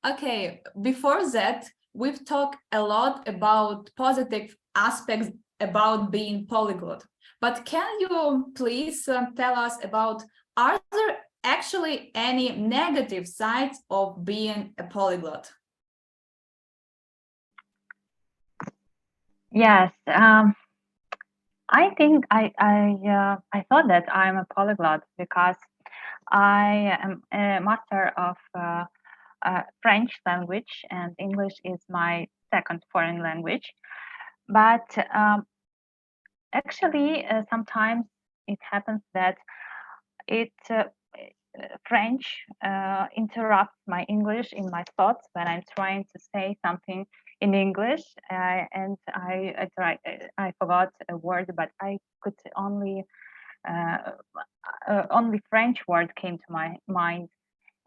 Okay, before that, we've talked a lot about positive aspects about being polyglot, but can you please tell us about, are there actually any negative sides of being a polyglot? Yes, I think I thought that I'm a polyglot because I am a master of French language, and English is my second foreign language. But actually, sometimes it happens that French interrupts my English in my thoughts when I'm trying to say something in English, and I tried. I forgot a word, but I could only French word came to my mind.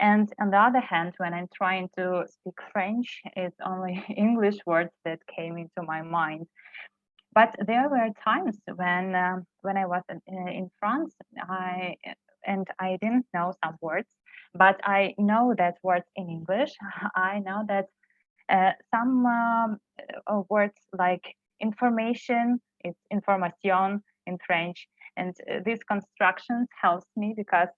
And on the other hand, when I'm trying to speak French, it's only English words that came into my mind. But there were times when I was in France, I didn't know some words, but I know that words in English. I know that some words like information, it's information in French, and these constructions helps me because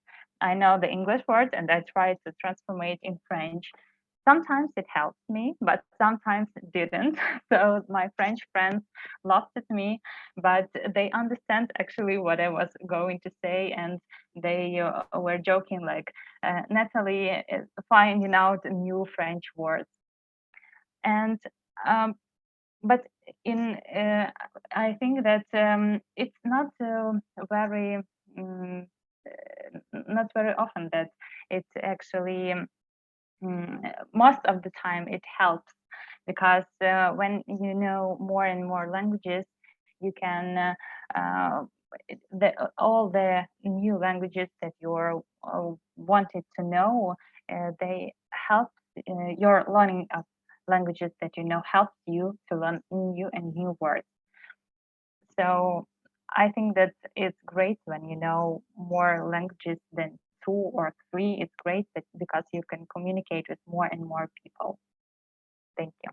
I know the English word and I try to transform it in French. Sometimes it helped me, but sometimes it didn't. So my French friends laughed at me, but they understand actually what I was going to say, and they were joking like, Natalie is finding out new French words. And but in I think that it's not very not very often that it's actually most of the time it helps, because when you know more and more languages, you can all the new languages that you're wanted to know, they help your learning of languages that you know helps you to learn new and new words. So I think that it's great when you know more languages than 2 or 3. It's great because you can communicate with more and more people. Thank you.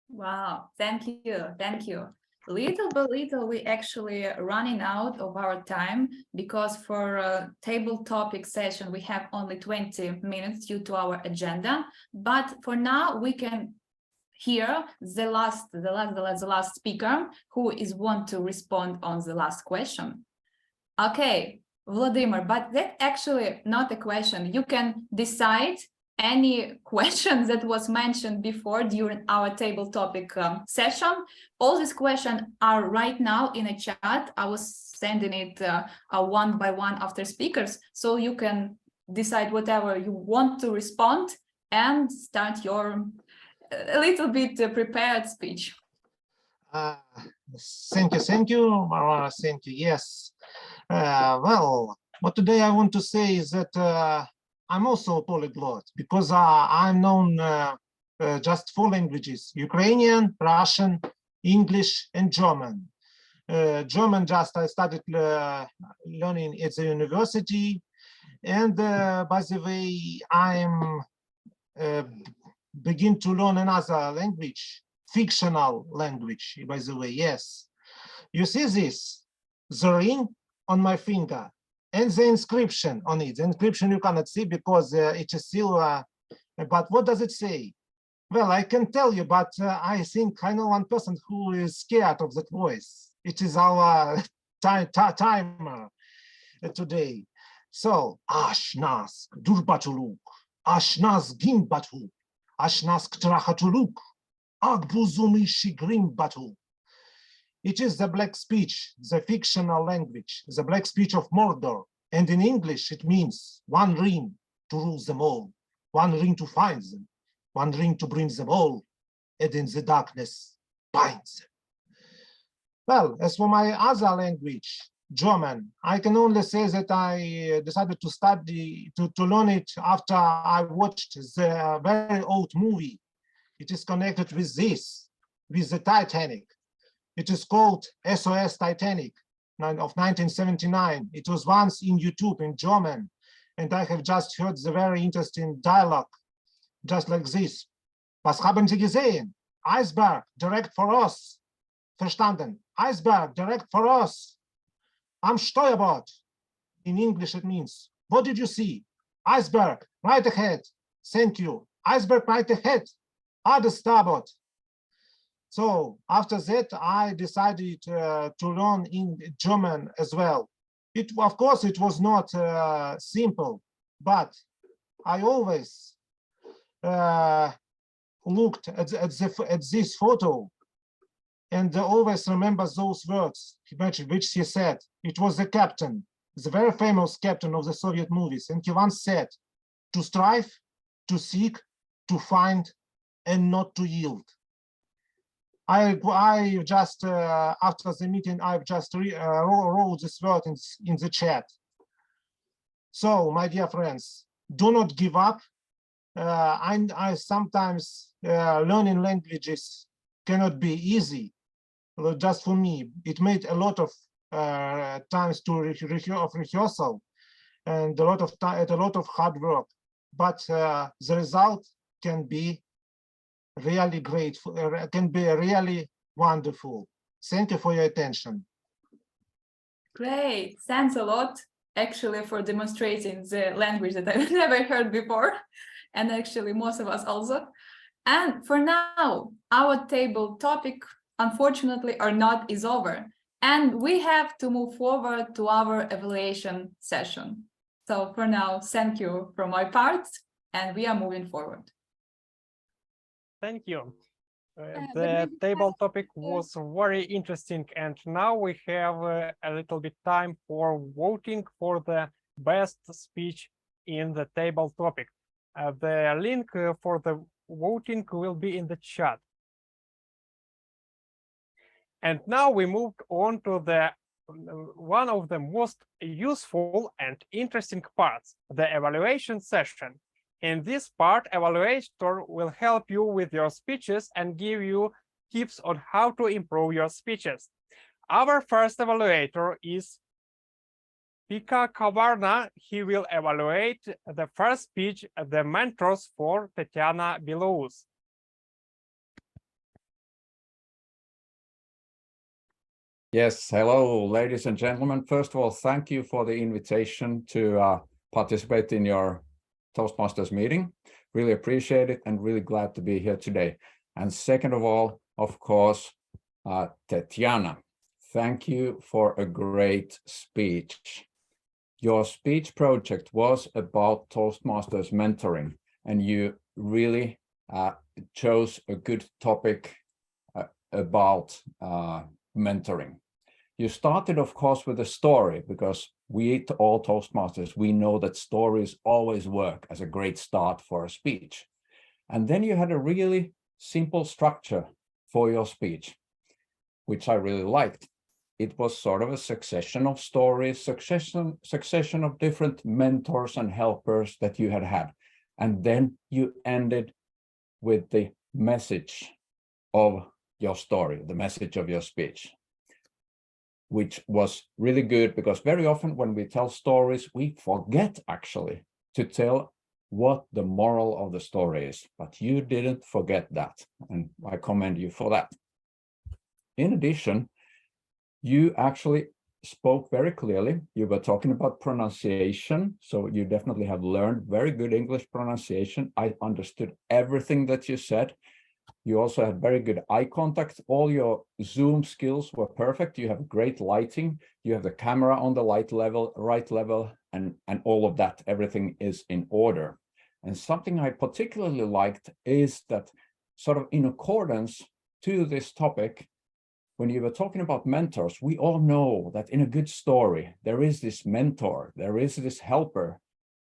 Wow, thank you, thank you. Little by little, we actually running out of our time, because for a table topic session, we have only 20 minutes due to our agenda. But for now, we can hear the last speaker who is want to respond on the last question. Okay, Vladimir, but that actually not a question. You can decide any question that was mentioned before during our table topic session. All these questions are right now in a chat. I was sending it one by one after speakers, so you can decide whatever you want to respond and start your a little bit prepared speech. Thank you, Mara. Thank you. Yes. Well, what today I want to say is that I'm also a polyglot, because I'm known just 4 languages: Ukrainian, Russian, English, and German. German just I started learning at the university, and by the way, I'm begin to learn another language, fictional language, by the way. Yes, you see this, the ring on my finger and the inscription on it. The inscription you cannot see because it is silver, but what does it say? Well, I can tell you, but I think I know one person who is scared of that voice. It is our timer today. So, Ashnask Durbatuluk, Ashnask Gimbatu, Ashnask Trachatuluk, Agbuzumishi Grimbatu. It is the black speech, the fictional language, the black speech of Mordor. And in English, it means 1 ring to rule them all, 1 ring to find them, 1 ring to bring them all, and in the darkness, bind them. Well, as for my other language, German, I can only say that I decided to study, to learn it after I watched the very old movie. It is connected with this, with the Titanic. It is called SOS Titanic of 1979. It was once in YouTube in German, and I have just heard the very interesting dialogue, just like this. Was haben Sie gesehen? Iceberg, direct for us. Verstanden? Iceberg, direct for us. Am Steuerbord. In English, it means, what did you see? Iceberg, right ahead. Thank you. Iceberg, right ahead. The starboard. So after that, I decided to learn in German as well. Of course, it was not simple, but I always looked at this photo and always remember those words which he said. It was the captain, the very famous captain of the Soviet movies, and he once said, to strive, to seek, to find, and not to yield. I just after the meeting, I've just wrote this word in the chat. So, my dear friends, do not give up. I sometimes learning languages cannot be easy. Just for me, it made a lot of times to rehearsal and a lot of hard work. But the result can be really great, can be really wonderful. Thank you for your attention. Great, thanks a lot actually for demonstrating the language that I've never heard before, and actually most of us also. And for now, our table topic, unfortunately, or not, is over, and we have to move forward to our evaluation session. So for now, thank you from my part, and we are moving forward. Thank you. The table topic was very interesting, and now we have a little bit time for voting for the best speech in the table topic. The link for the voting will be in the chat. And now we moved on to the one of the most useful and interesting parts, the evaluation session. In this part, evaluator will help you with your speeches and give you tips on how to improve your speeches. Our first evaluator is Pika Kavarna. He will evaluate the first speech, The Mentors, for Tetiana Bilous. Yes, hello, ladies and gentlemen. First of all, thank you for the invitation to participate in your Toastmasters meeting. Really appreciate it and really glad to be here today. And second of all, of course, Tetiana, thank you for a great speech. Your speech project was about Toastmasters mentoring, and you really chose a good topic about mentoring. You started, of course, with a story, because we all Toastmasters, we know that stories always work as a great start for a speech. And then you had a really simple structure for your speech, which I really liked. It was sort of a succession of stories, succession of different mentors and helpers that you had. And then you ended with the message of your story, the message of your speech, which was really good, because very often when we tell stories, we forget actually to tell what the moral of the story is, but you didn't forget that, and I commend you for that. In addition, you actually spoke very clearly. You were talking about pronunciation, so you definitely have learned very good English pronunciation. I understood everything that you said. You also had very good eye contact. All your Zoom skills were perfect. You have great lighting. You have the camera on the right level, and all of that. Everything is in order. And something I particularly liked is that, sort of in accordance to this topic, when you were talking about mentors, we all know that in a good story, there is this mentor, there is this helper,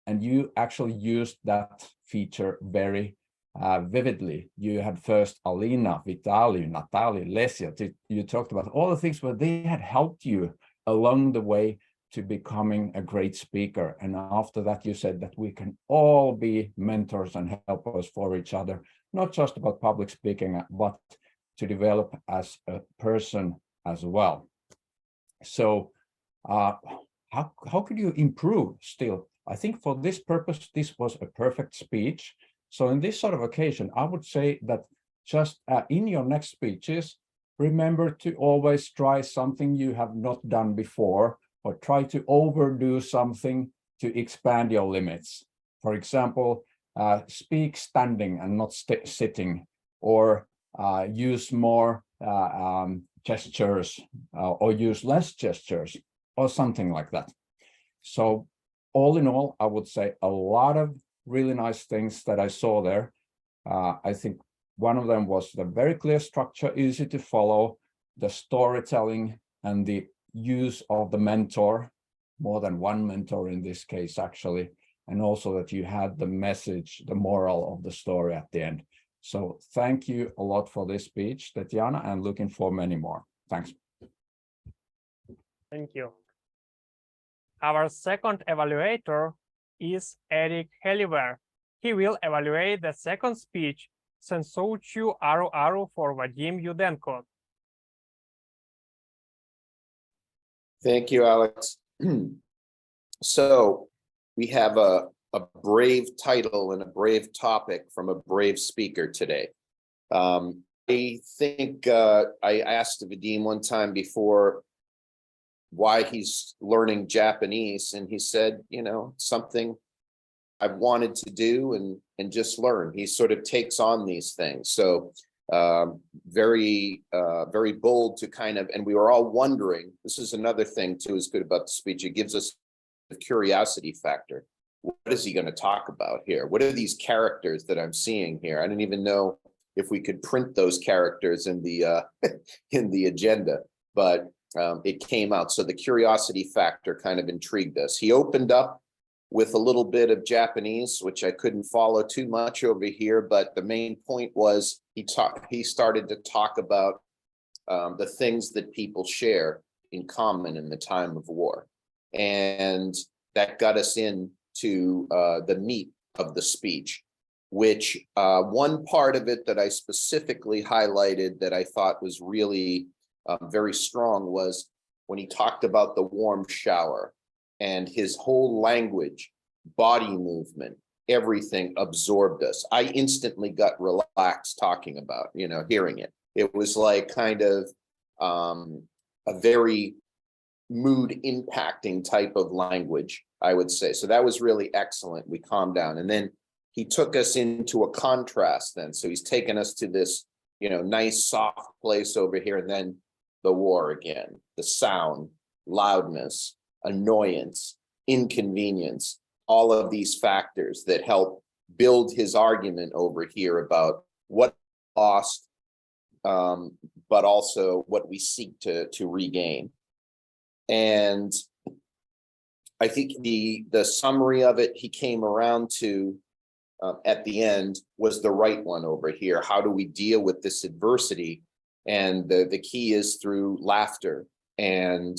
and you actually used that feature very vividly. You had first Alina, Vitaly, Natalie, Lesia. You talked about all the things where they had helped you along the way to becoming a great speaker. And after that, you said that we can all be mentors and helpers for each other, not just about public speaking, but to develop as a person as well. So how could you improve still? I think for this purpose, this was a perfect speech. So in this sort of occasion, I would say that just in your next speeches, remember to always try something you have not done before, or try to overdo something to expand your limits. For example, speak standing and not sitting, or use more gestures, or use less gestures, or something like that. So all in all, I would say a lot of really nice things that I saw there. I think one of them was the very clear structure, easy to follow, the storytelling, and the use of the mentor, more than one mentor in this case, actually, and also that you had the message, the moral of the story at the end. So thank you a lot for this speech, Tetiana, and looking for many more. Thanks. Thank you. Our second evaluator is Eric Heliver. He will evaluate the second speech, "戦時中あるある" for Vadym Yudenko. Thank you, Alex. So we have a brave title and a brave topic from a brave speaker today. I think I asked Vadym one time before why he's learning Japanese, and he said, you know, something I've wanted to do and just learn. He sort of takes on these things. So very bold to kind of, and we were all wondering, this is another thing too is good about the speech. It gives us the curiosity factor. What is he going to talk about here? What are these characters that I'm seeing here? I didn't even know if we could print those characters in the in the agenda, but it came out. So the curiosity factor kind of intrigued us. He opened up with a little bit of Japanese, which I couldn't follow too much over here, but the main point was he started to talk about the things that people share in common in the time of war. And that got us into the meat of the speech, which one part of it that I specifically highlighted that I thought was really very strong was when he talked about the warm shower and his whole language, body movement, everything absorbed us. I instantly got relaxed talking about, you know, hearing it. It was like kind of a very mood impacting type of language, I would say. So that was really excellent. We calmed down. And then he took us into a contrast then. So he's taken us to this, you know, nice soft place over here, and then the war again, the sound, loudness, annoyance, inconvenience, all of these factors that help build his argument over here about what lost, but also what we seek to regain. And I think the summary of it he came around to at the end was the right one over here. How do we deal with this adversity? And the key is through laughter and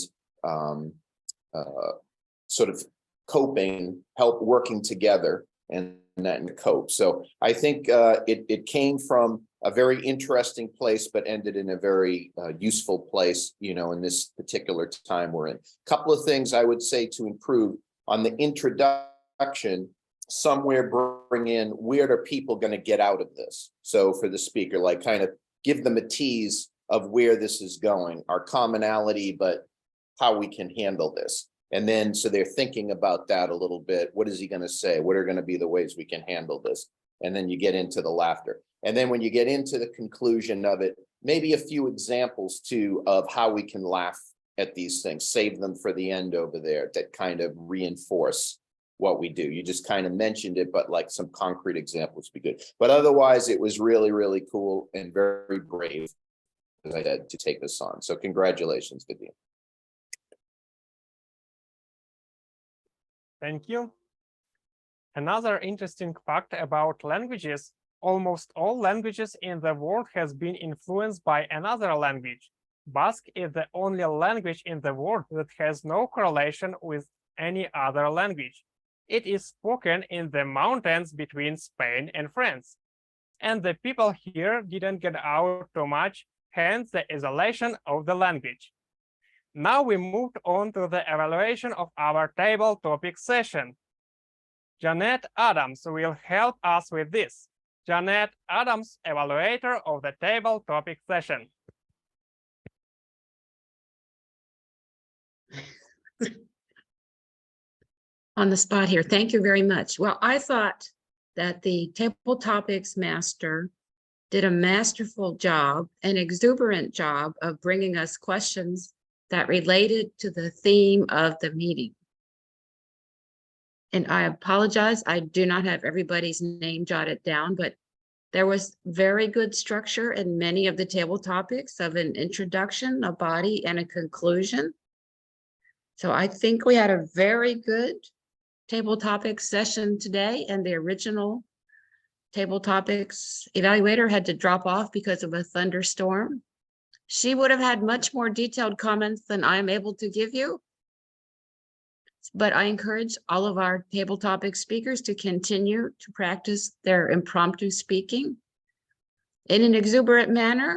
sort of coping, working together, and then cope. So I think it came from a very interesting place, but ended in a very useful place, you know, in this particular time we're in. A couple of things I would say to improve on the introduction, somewhere bring in, where are people going to get out of this? So for the speaker, like kind of give them a tease of where this is going, our commonality, but how we can handle this. And then, so they're thinking about that a little bit. What is he going to say? What are going to be the ways we can handle this? And then you get into the laughter. And then when you get into the conclusion of it, maybe a few examples too of how we can laugh at these things, save them for the end over there that kind of reinforce what we do. You just kind of mentioned it, but like some concrete examples would be good. But otherwise, it was really, really cool and very brave, as I said, to take this on. So congratulations, Vadym. Thank you. Another interesting fact about languages, almost all languages in the world has been influenced by another language. Basque is the only language in the world that has no correlation with any other language. It is spoken in the mountains between Spain and France. And the people here didn't get out too much, hence the isolation of the language. Now we moved on to the evaluation of our table topic session. Janet Adams will help us with this. Janet Adams, evaluator of the table topic session. On the spot here. Thank you very much. Well, I thought that the table topics master did a masterful job, an exuberant job of bringing us questions that related to the theme of the meeting. And I apologize, I do not have everybody's name jotted down, but there was very good structure in many of the table topics of an introduction, a body, and a conclusion. So I think we had a very good table topic session today, and the original table topics evaluator had to drop off because of a thunderstorm. She would have had much more detailed comments than I am able to give you. But I encourage all of our table topic speakers to continue to practice their impromptu speaking in an exuberant manner.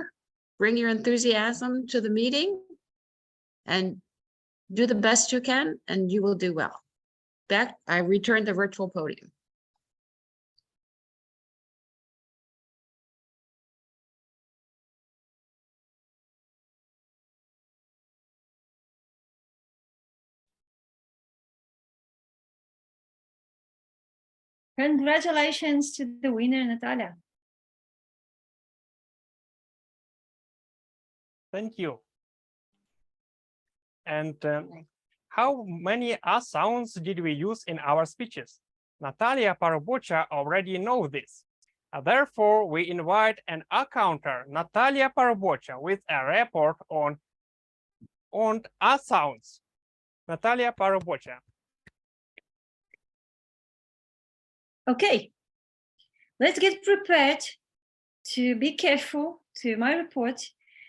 Bring your enthusiasm to the meeting and do the best you can, and you will do well. Back, I return the virtual podium. Congratulations to the winner, Natalia. Thank you. And how many A sounds did we use in our speeches? Natalia Parabocha already knows this. Therefore, we invite an A counter, Natalia Parabocha, with a report on A sounds. Natalia Parabocha. Okay, let's get prepared to be careful to my report,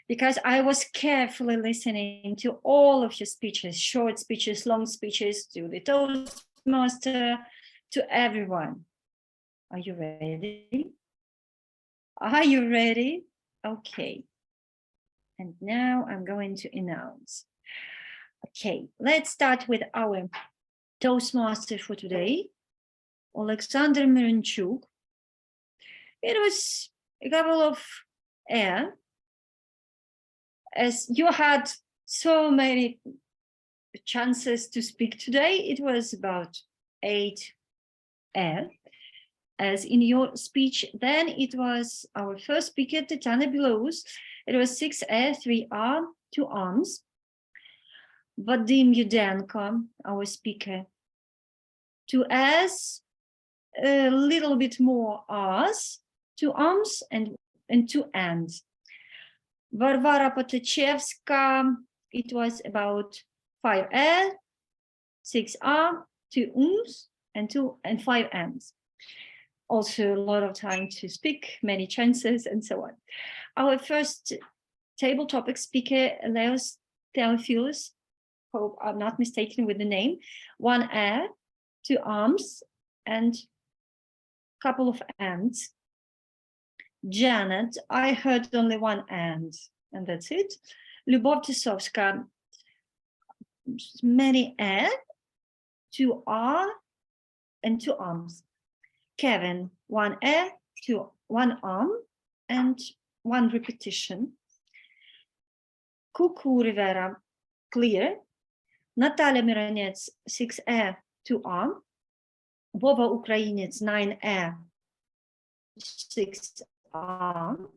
because I was carefully listening to all of your speeches, short speeches, long speeches, to the Toastmaster, to everyone. Are you ready? Are you ready? Okay. And now I'm going to announce. Okay, let's start with our Toastmaster for today, Oleksandr Myronchuk. It was a couple of air, as you had so many chances to speak today. It was about 8 air, as in your speech. Then it was our first speaker, Tetiana Bilous. It was 6 air, 3 R, 2 arms. Vadym Yudenko, our speaker, 2 R's, a little bit more R's, 2 arms and 2 N's. Varvara Potachevska, it was about 5 L, 6 R, 2 Ums, and 5 M's. Also a lot of time to speak, many chances, and so on. Our first table topic speaker, Leos Theophilus, hope I'm not mistaken with the name, 1 R, 2 arms, and a couple of M's. Janet, I heard only 1 and that's it. Lyubov Tisovska, many N, 2 R, and 2 arms. Kevin, 1 E, 1 arm, and 1 repetition. Kuku Rivera, clear. Natalia Mironets, 6 E, 2 arm. Vova Ukrainets, 9 E, 6 arm.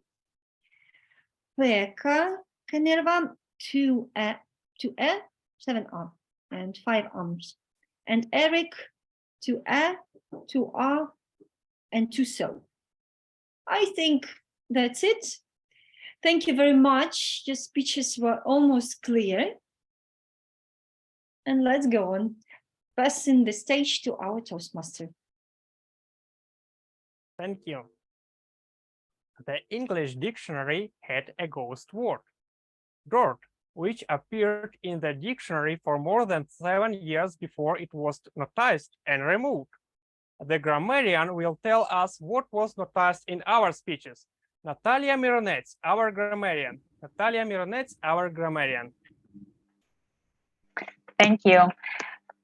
Pekka Kanerva, 2 E, 7 arm, and 5 arms. And Eric, 2 E, 2 R, and 2 so. I think that's it. Thank you very much. Your speeches were almost clear. And let's go on. Passing the stage to our Toastmaster. Thank you. The English dictionary had a ghost word, "dort," which appeared in the dictionary for more than 7 years before it was noticed and removed. The grammarian will tell us what was noticed in our speeches. Natalia Mironets, our grammarian. Natalia Mironets, our grammarian. Thank you.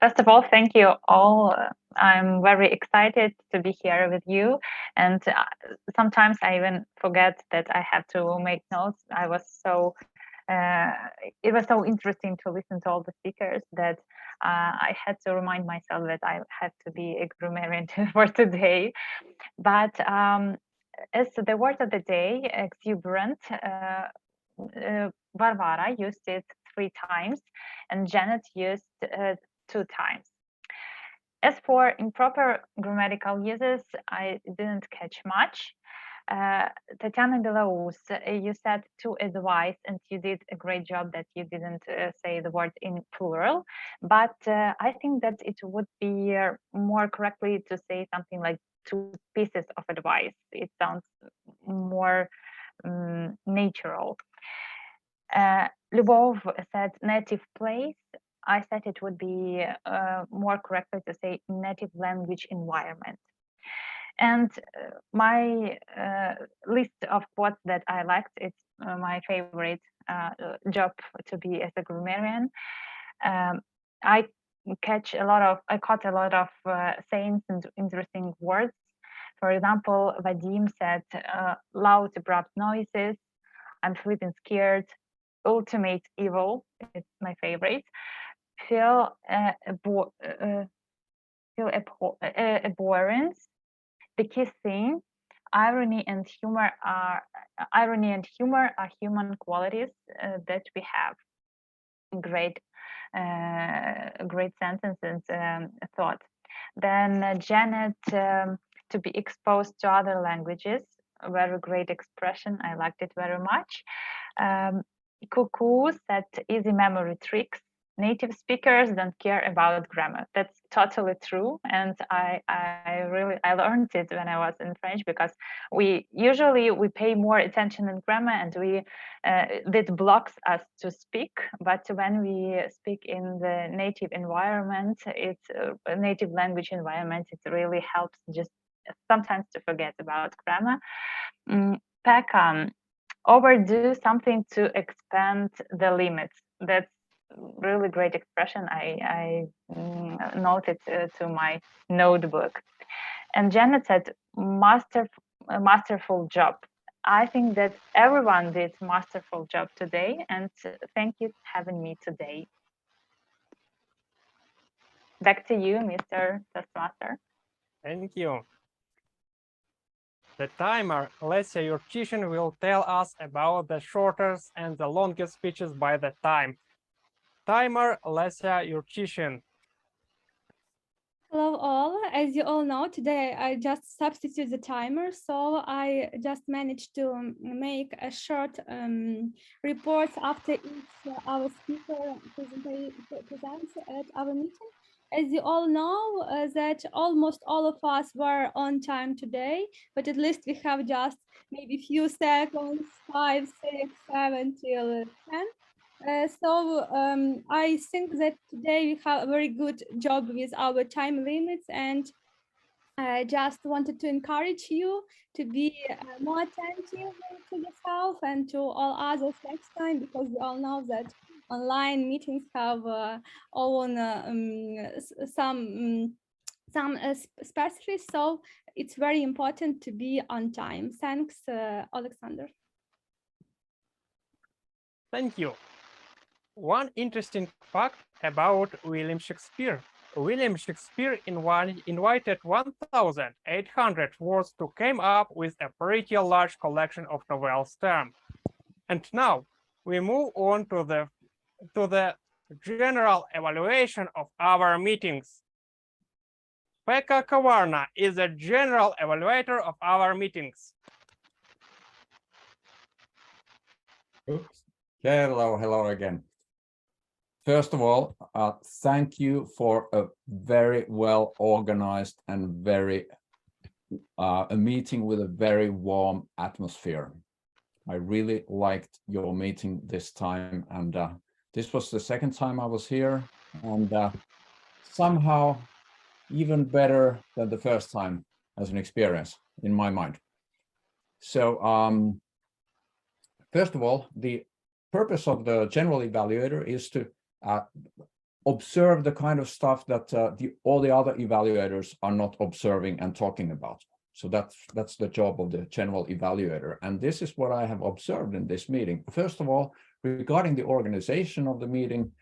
First of all, thank you all. I'm very excited to be here with you. And sometimes I even forget that I have to make notes. I was so, it was so interesting to listen to all the speakers that I had to remind myself that I had to be a grammarian for today. But as the word of the day, exuberant, Varvara used it 3 times and Janet used 2 times. As for improper grammatical uses, I didn't catch much. Tetiana Bilous, you said to advise, and you did a great job that you didn't say the word in plural. But I think that it would be more correctly to say something like two pieces of advice. It sounds more natural. Lyubov said native place. I said it would be more correctly to say native language environment. And my list of quotes that I liked, it's my favorite job to be as a grammarian. I caught a lot of sayings and interesting words. For example, Vadym said, loud abrupt noises, I'm flipping scared, ultimate evil, it's my favorite. Feel abhorrence. The key thing, irony and humor are human qualities that we have. Great sentence and thought. Then Janet, to be exposed to other languages, very great expression. I liked it very much. Cuckoo said easy memory tricks. Native speakers don't care about grammar. That's totally true, and I learned it when I was in French, because we usually pay more attention in grammar, and that blocks us to speak. But when we speak in the native environment, it's a native language environment. It really helps just sometimes to forget about grammar. Pekka, overdo something to expand the limits. That's really great expression. I noted to my notebook. And Janet said, masterful job. I think that everyone did masterful job today, and thank you for having me today. Back to you, Mr. Toastmaster. Thank you. The timer, Lesia Yurchishin, will tell us about the shortest and the longest speeches by the time. Timer, Lesia Yurchishin. Hello all. As you all know, today I just substitute the timer, so I just managed to make a short report after each our speaker presents at our meeting. As you all know, that almost all of us were on time today, but at least we have just maybe few seconds, 5, 6, 7 till 10. So I think that today we have a very good job with our time limits, and I just wanted to encourage you to be more attentive to yourself and to all others next time, because we all know that online meetings have some specialties, so it's very important to be on time. Thanks, Oleksandr. Thank you. One interesting fact about William Shakespeare. William Shakespeare invited 1,800 words to come up with a pretty large collection of novels term. And now we move on to the general evaluation of our meetings. Pekka Kavarna is a general evaluator of our meetings. Oops. Hello again. First of all, thank you for a very well organized and a meeting with a very warm atmosphere. I really liked your meeting this time, and this was the second time I was here, and somehow even better than the first time as an experience in my mind. So first of all, the purpose of the general evaluator is to observe the kind of stuff that all the other evaluators are not observing and talking about. So that's the job of the general evaluator. And this is what I have observed in this meeting. First of all, regarding the organization of the meeting,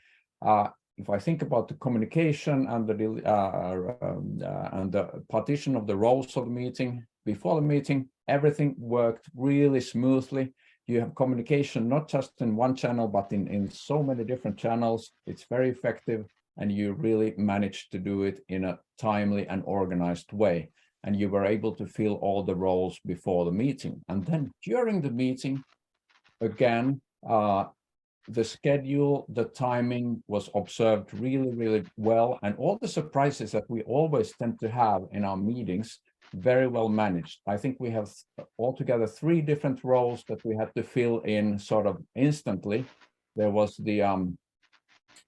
if I think about the communication and the partition of the roles of the meeting, before the meeting, everything worked really smoothly. You have communication not just in one channel, but in so many different channels. It's very effective, and you really managed to do it in a timely and organized way. And you were able to fill all the roles before the meeting. And then during the meeting, again, the schedule, the timing was observed really, really well. And all the surprises that we always tend to have in our meetings very well managed. I think we have altogether 3 different roles that we had to fill in sort of instantly. There was the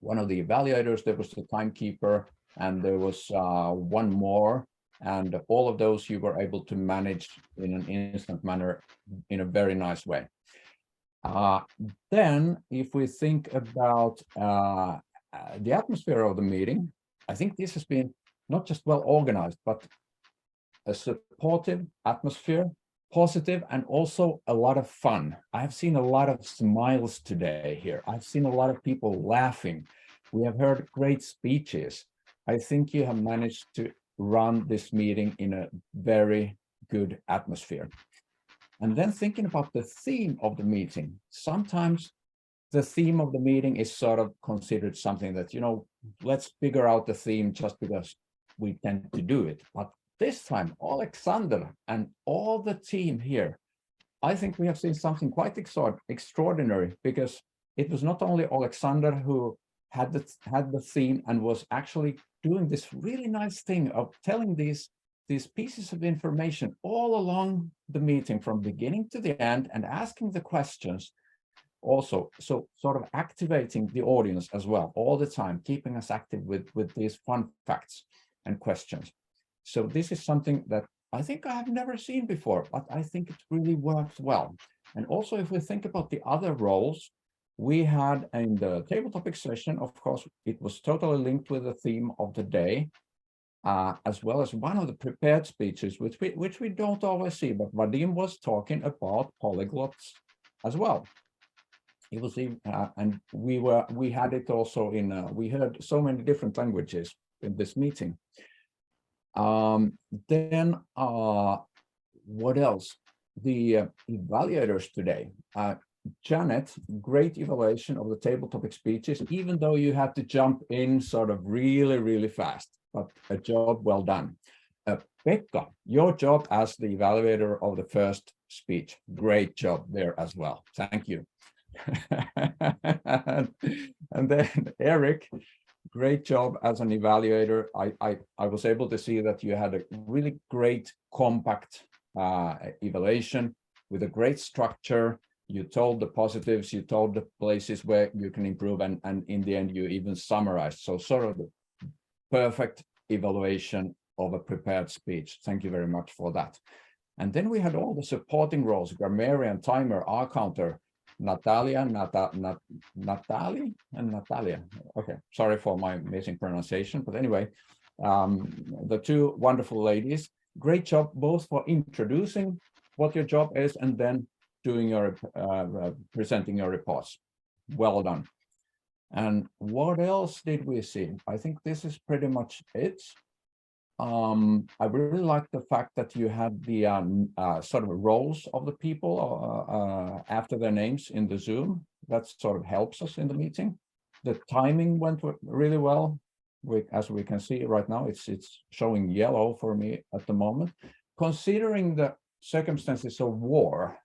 one of the evaluators, there was the timekeeper, and there was one more. And all of those you were able to manage in an instant manner in a very nice way. Then, if we think about the atmosphere of the meeting, I think this has been not just well organized, but a supportive atmosphere, positive, and also a lot of fun. I've seen a lot of smiles today here. I've seen a lot of people laughing. We have heard great speeches. I think you have managed to run this meeting in a very good atmosphere. And then thinking about the theme of the meeting, sometimes the theme of the meeting is sort of considered something that, you know, let's figure out the theme just because we tend to do it. But this time, Oleksandr and all the team here, I think we have seen something quite extraordinary, because it was not only Oleksandr who had the theme and was actually doing this really nice thing of telling these pieces of information all along the meeting from beginning to the end and asking the questions also. So sort of activating the audience as well all the time, keeping us active with these fun facts and questions. So this is something that I think I have never seen before, but I think it really worked well. And also, if we think about the other roles, we had in the table topic session, of course, it was totally linked with the theme of the day, as well as one of the prepared speeches, which we don't always see, but Vadym was talking about polyglots as well. It was and we had it also in we heard so many different languages in this meeting. Then what else? The evaluators today. Janet, great evaluation of the table topic speeches, even though you had to jump in sort of really, really fast, but a job well done. Pekka, your job as the evaluator of the first speech, great job there as well. Thank you. And then Eric, great job as an evaluator. I was able to see that you had a really great compact evaluation with a great structure. You told the positives, you told the places where you can improve, and in the end, you even summarized. So sort of the perfect evaluation of a prepared speech. Thank you very much for that. And then we had all the supporting roles, grammarian, timer, R-counter, Natalia, Natalie and Natalia. Okay, sorry for my missing pronunciation, but anyway, the 2 wonderful ladies, great job both for introducing what your job is and then doing your presenting your reports. Well done. And what else did we see? I think this is pretty much it. I really like the fact that you had the sort of roles of the people after their names in the Zoom. That sort of helps us in the meeting. The timing went really well. As we can see right now, it's showing yellow for me at the moment. Considering the circumstances of war,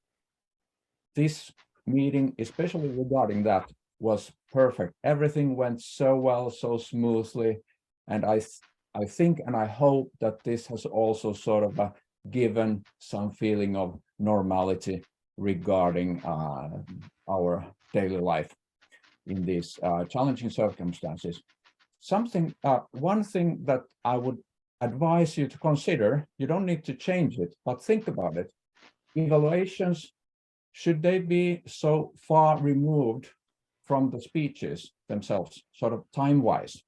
this meeting, especially regarding that, was perfect. Everything went so well, so smoothly, and I think and I hope that this has also sort of given some feeling of normality regarding our daily life in these challenging circumstances. One thing that I would advise you to consider, you don't need to change it, but think about it. Evaluations, should they be so far removed from the speeches themselves, sort of time-wise?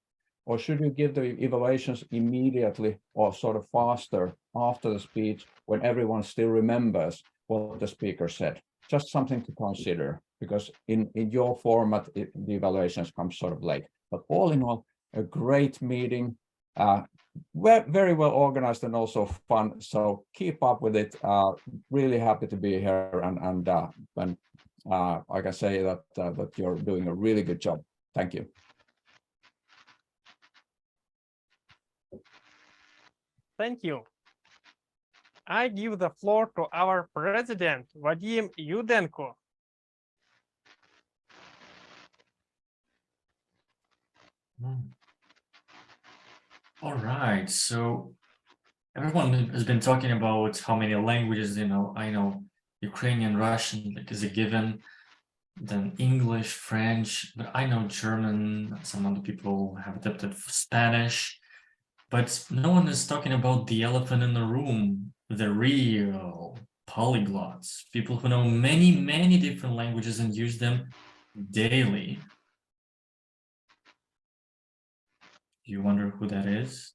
Or should you give the evaluations immediately or sort of faster after the speech when everyone still remembers what the speaker said? Just something to consider, because in your format, the evaluations come sort of late. But all in all, a great meeting, very well organized and also fun. So keep up with it. Really happy to be here, and I can say that that you're doing a really good job. Thank you. Thank you. I give the floor to our president, Vadym Yudenko. All right, so everyone has been talking about how many languages, you know. I know Ukrainian, Russian, like is a given, then English, French, but I know German, some other people have adapted Spanish, but no one is talking about the elephant in the room, the real polyglots, people who know many, many different languages and use them daily. You wonder who that is?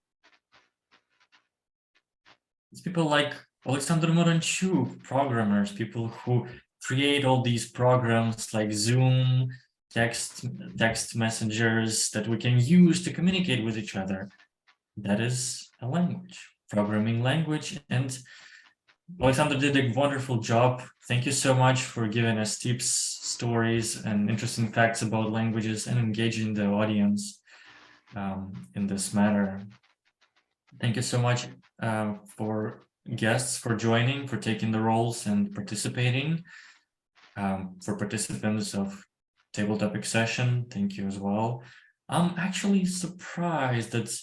It's people like Oleksandr Myronchuk, programmers, people who create all these programs like Zoom, text messengers that we can use to communicate with each other. That is a language, programming language. And Oleksandr did a wonderful job. Thank you so much for giving us tips, stories, and interesting facts about languages and engaging the audience in this matter. Thank you so much for guests for joining, for taking the roles and participating. For participants of table topic session, thank you as well. I'm actually surprised that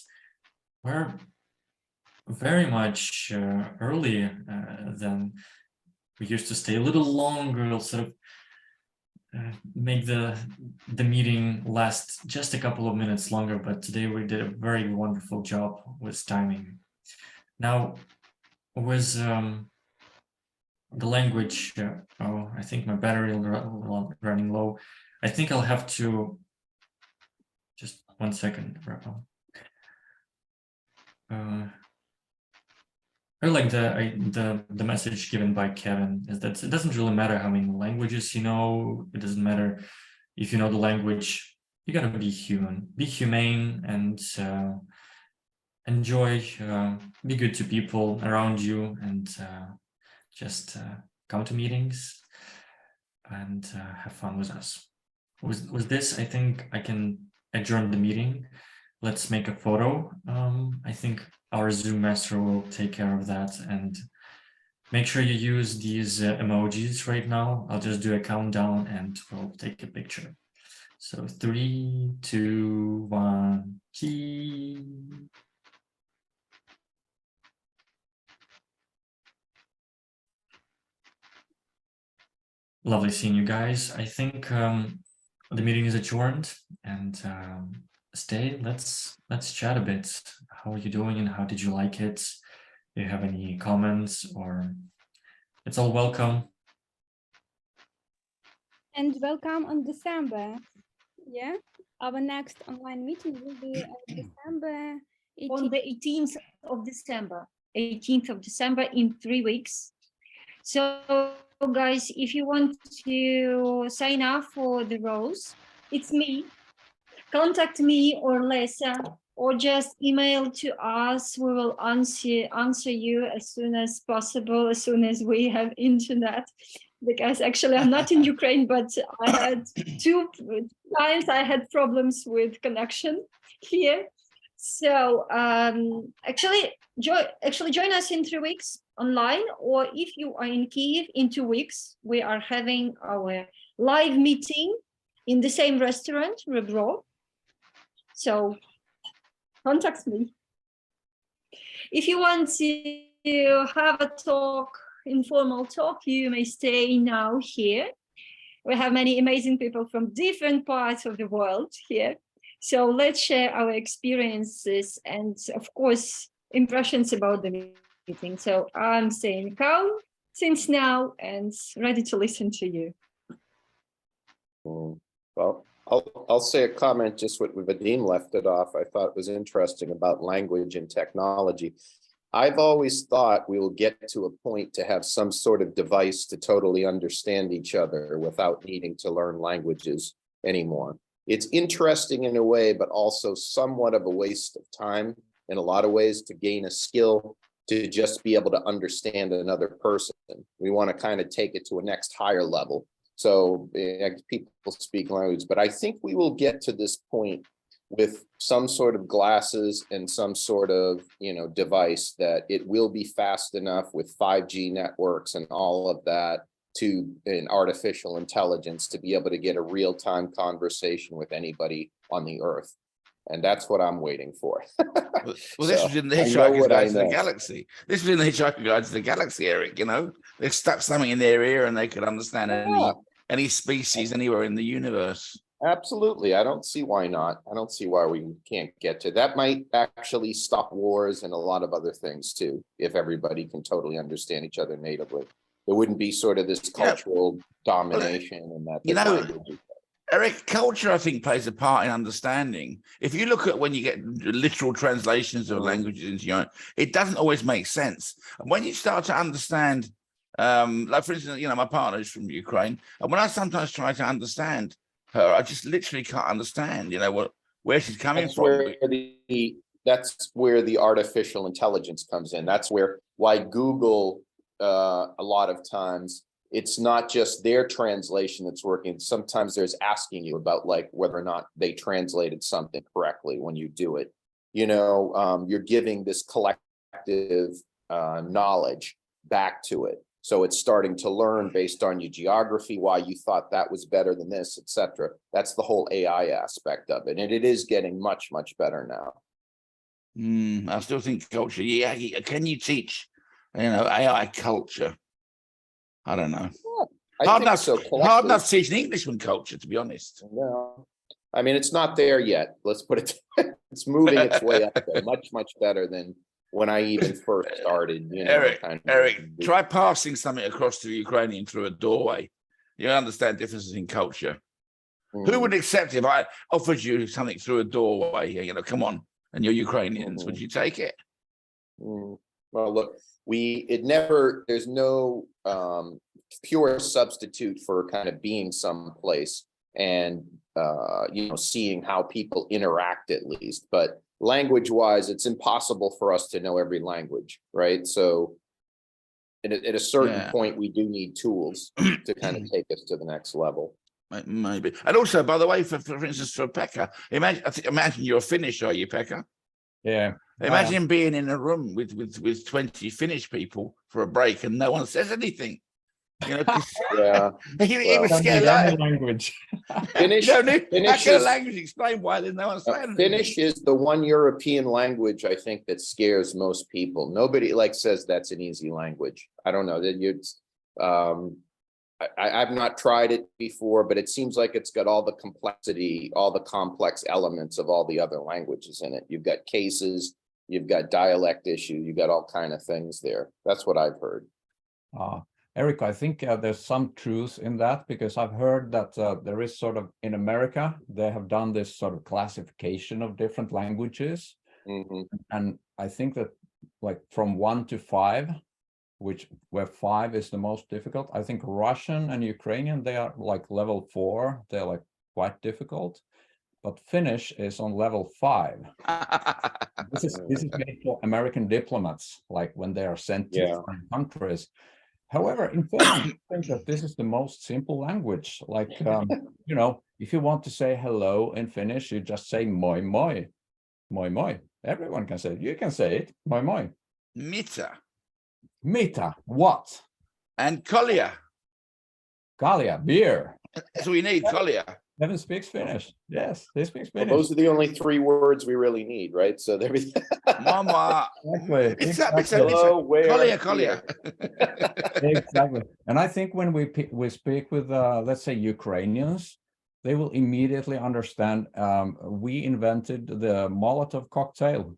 we're very much early than we used to stay. A little longer, sort of make the meeting last just a couple of minutes longer, but today we did a very wonderful job with timing. Now, with the language, oh, I think my battery is running low. I think I'll have to, just 1 second. I like the message given by Kevin is that it doesn't really matter how many languages you know. It doesn't matter if you know the language. You gotta be human, be humane, and enjoy. Be good to people around you, and just come to meetings and have fun with us. With this, I think I can adjourn the meeting. Let's make a photo. I think our Zoom master will take care of that, and make sure you use these emojis right now. I'll just do a countdown and we'll take a picture. So 3, 2, 1, key. Lovely seeing you guys. I think the meeting is adjourned, and let's chat a bit. How are you doing and how did you like it? Do you have any comments, or it's all welcome? And welcome on December. Yeah, our next online meeting will be December 18th. On the 18th of December. 18th of December in 3 weeks. So guys, if you want to sign up for the roles, it's me. Contact me or Lisa, or just email to us. We will answer you as soon as possible, as soon as we have internet. Because actually I'm not in Ukraine, but I had 2 times I had problems with connection here. So actually join us in 3 weeks online, or if you are in Kyiv, in 2 weeks, we are having our live meeting in the same restaurant, Rebro. So contact me. If you want to have a talk, informal talk, you may stay now here. We have many amazing people from different parts of the world here. So let's share our experiences and, of course, impressions about the meeting. So I'm staying calm since now and ready to listen to you. Well, I'll say a comment just what Vadym left it off. I thought was interesting about language and technology. I've always thought we will get to a point to have some sort of device to totally understand each other without needing to learn languages anymore. It's interesting in a way, but also somewhat of a waste of time in a lot of ways to gain a skill to just be able to understand another person. We want to kind of take it to a next higher level. So people speak language, but I think we will get to this point with some sort of glasses and some sort of, device that it will be fast enough with 5G networks and all of that in artificial intelligence to be able to get a real-time conversation with anybody on the earth. And that's what I'm waiting for. Well, this was in the Hitchhiker's Guide to the Galaxy. This was in the Hitchhiker's Guide to the Galaxy, Eric. You know, they stuck something in their ear and they could understand any species anywhere in the universe. Absolutely. I don't see why not. I don't see why we can't get to that. Might actually stop wars and a lot of other things too, if everybody can totally understand each other natively. There wouldn't be sort of this cultural domination and that. You know, Eric, culture, I think, plays a part in understanding. If you look at when you get literal translations of languages into your own, it doesn't always make sense. And when you start to understand, like for instance, you know, my partner is from Ukraine, and when I sometimes try to understand her, I just literally can't understand, you know, where she's coming from. That's where the artificial intelligence comes in. That's why Google, a lot of times, it's not just their translation that's working. Sometimes there's asking you about like whether or not they translated something correctly when you do it. You know, you're giving this collective knowledge back to it. So it's starting to learn based on your geography, why you thought that was better than this, etc. That's the whole AI aspect of it. And it is getting much, much better now. I still think culture. Yeah, can you teach, you know, AI culture? I don't know. Hard enough teaching Englishman culture, to be honest. No, I mean, it's not there yet. Let's put it. It's moving its way up there, much, much better than when I even first started. You know, Eric, try passing something across to the Ukrainian through a doorway. You understand differences in culture. Who would accept if I offered you something through a doorway? You know, come on, and you're Ukrainians. Would you take it? Well, look, there's no pure substitute for kind of being someplace and you know, seeing how people interact at least. But language wise, it's impossible for us to know every language, right? So at a certain point, we do need tools to kind of take us to the next level. Maybe. And also, by the way, for instance, for Pekka, imagine you're Finnish, are you, Pekka? Yeah. Imagine being in a room with 20 Finnish people for a break and no one says anything. You know, he was scared. Language. Finnish language. Explain why there's no one saying Finnish is the one European language I think that scares most people. Nobody says that's an easy language. I don't know that I've not tried it before, but it seems like it's got all the complexity, all the complex elements of all the other languages in it. You've got cases, you've got dialect issues, you've got all kind of things there. That's what I've heard. Eric, I think there's some truth in that, because I've heard that there is sort of in America, they have done this sort of classification of different languages. And I think that like from 1 to 5, where 5 is the most difficult. I think Russian and Ukrainian, they are like level 4. They're like quite difficult, but Finnish is on level 5. This is made for American diplomats, like when they are sent to foreign countries. However, in Finland, I think that this is the most simple language. Like, you know, if you want to say hello in Finnish, you just say moi moi, moi moi. Everyone can say it. You can say it, moi moi. Mitä, what? And Kolja. Kalja, beer. That's what we need, Kolja. Never speaks Finnish. Yes, they speak Finnish. Well, those are the only 3 words we really need, right? So there we Mama. Exactly. Kolja. Exactly. And I think when we speak with, let's say, Ukrainians, they will immediately understand. We invented the Molotov cocktail.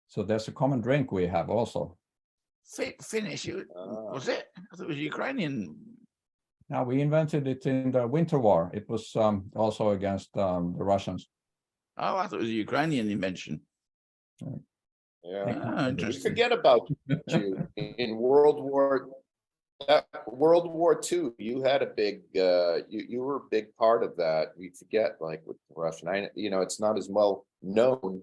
So there's a common drink we have also. Finnish, was it? I thought it was Ukrainian. Now, we invented it in the Winter War. It was also against the Russians. Oh, I thought it was a Ukrainian invention. Yeah, you forget about you in World War II. You had a big, you were a big part of that. We forget, like with the Russian. It's not as well known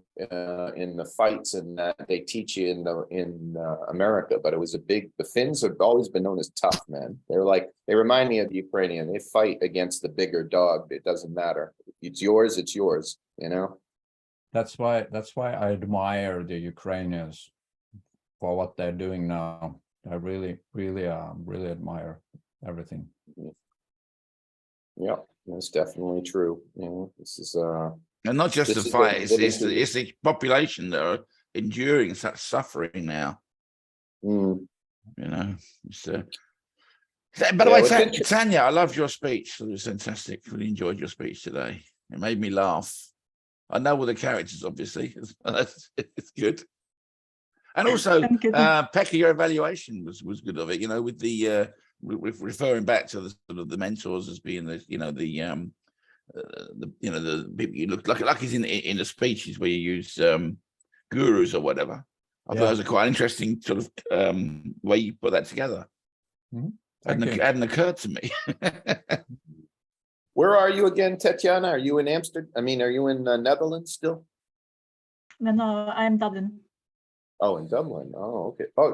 in the fights and that they teach you in America, but it was the Finns have always been known as tough men. They remind me of the Ukrainian. They fight against the bigger dog. It doesn't matter. It's yours. You know. That's why I admire the Ukrainians for what they're doing now. I really admire everything. Yeah, that's definitely true. This is And not just This the is fight, a- it's the population that are enduring such suffering now. Mm. You know, it's, by the way, Tanya, I loved your speech. It was fantastic. Really enjoyed your speech today. It made me laugh. I know all the characters, obviously. It's good. And also, Pekka, your evaluation was good of it. You know, with the referring back to the sort of the mentors as being the the people you look like he's in the speeches where you use gurus or whatever. I thought that was a quite interesting sort of way you put that together. Hadn't occurred to me. Where are you again, Tetiana? Are you in Amsterdam? I mean, are you in Netherlands still? No, I'm Dublin. Oh, in Dublin. Oh, okay. Oh,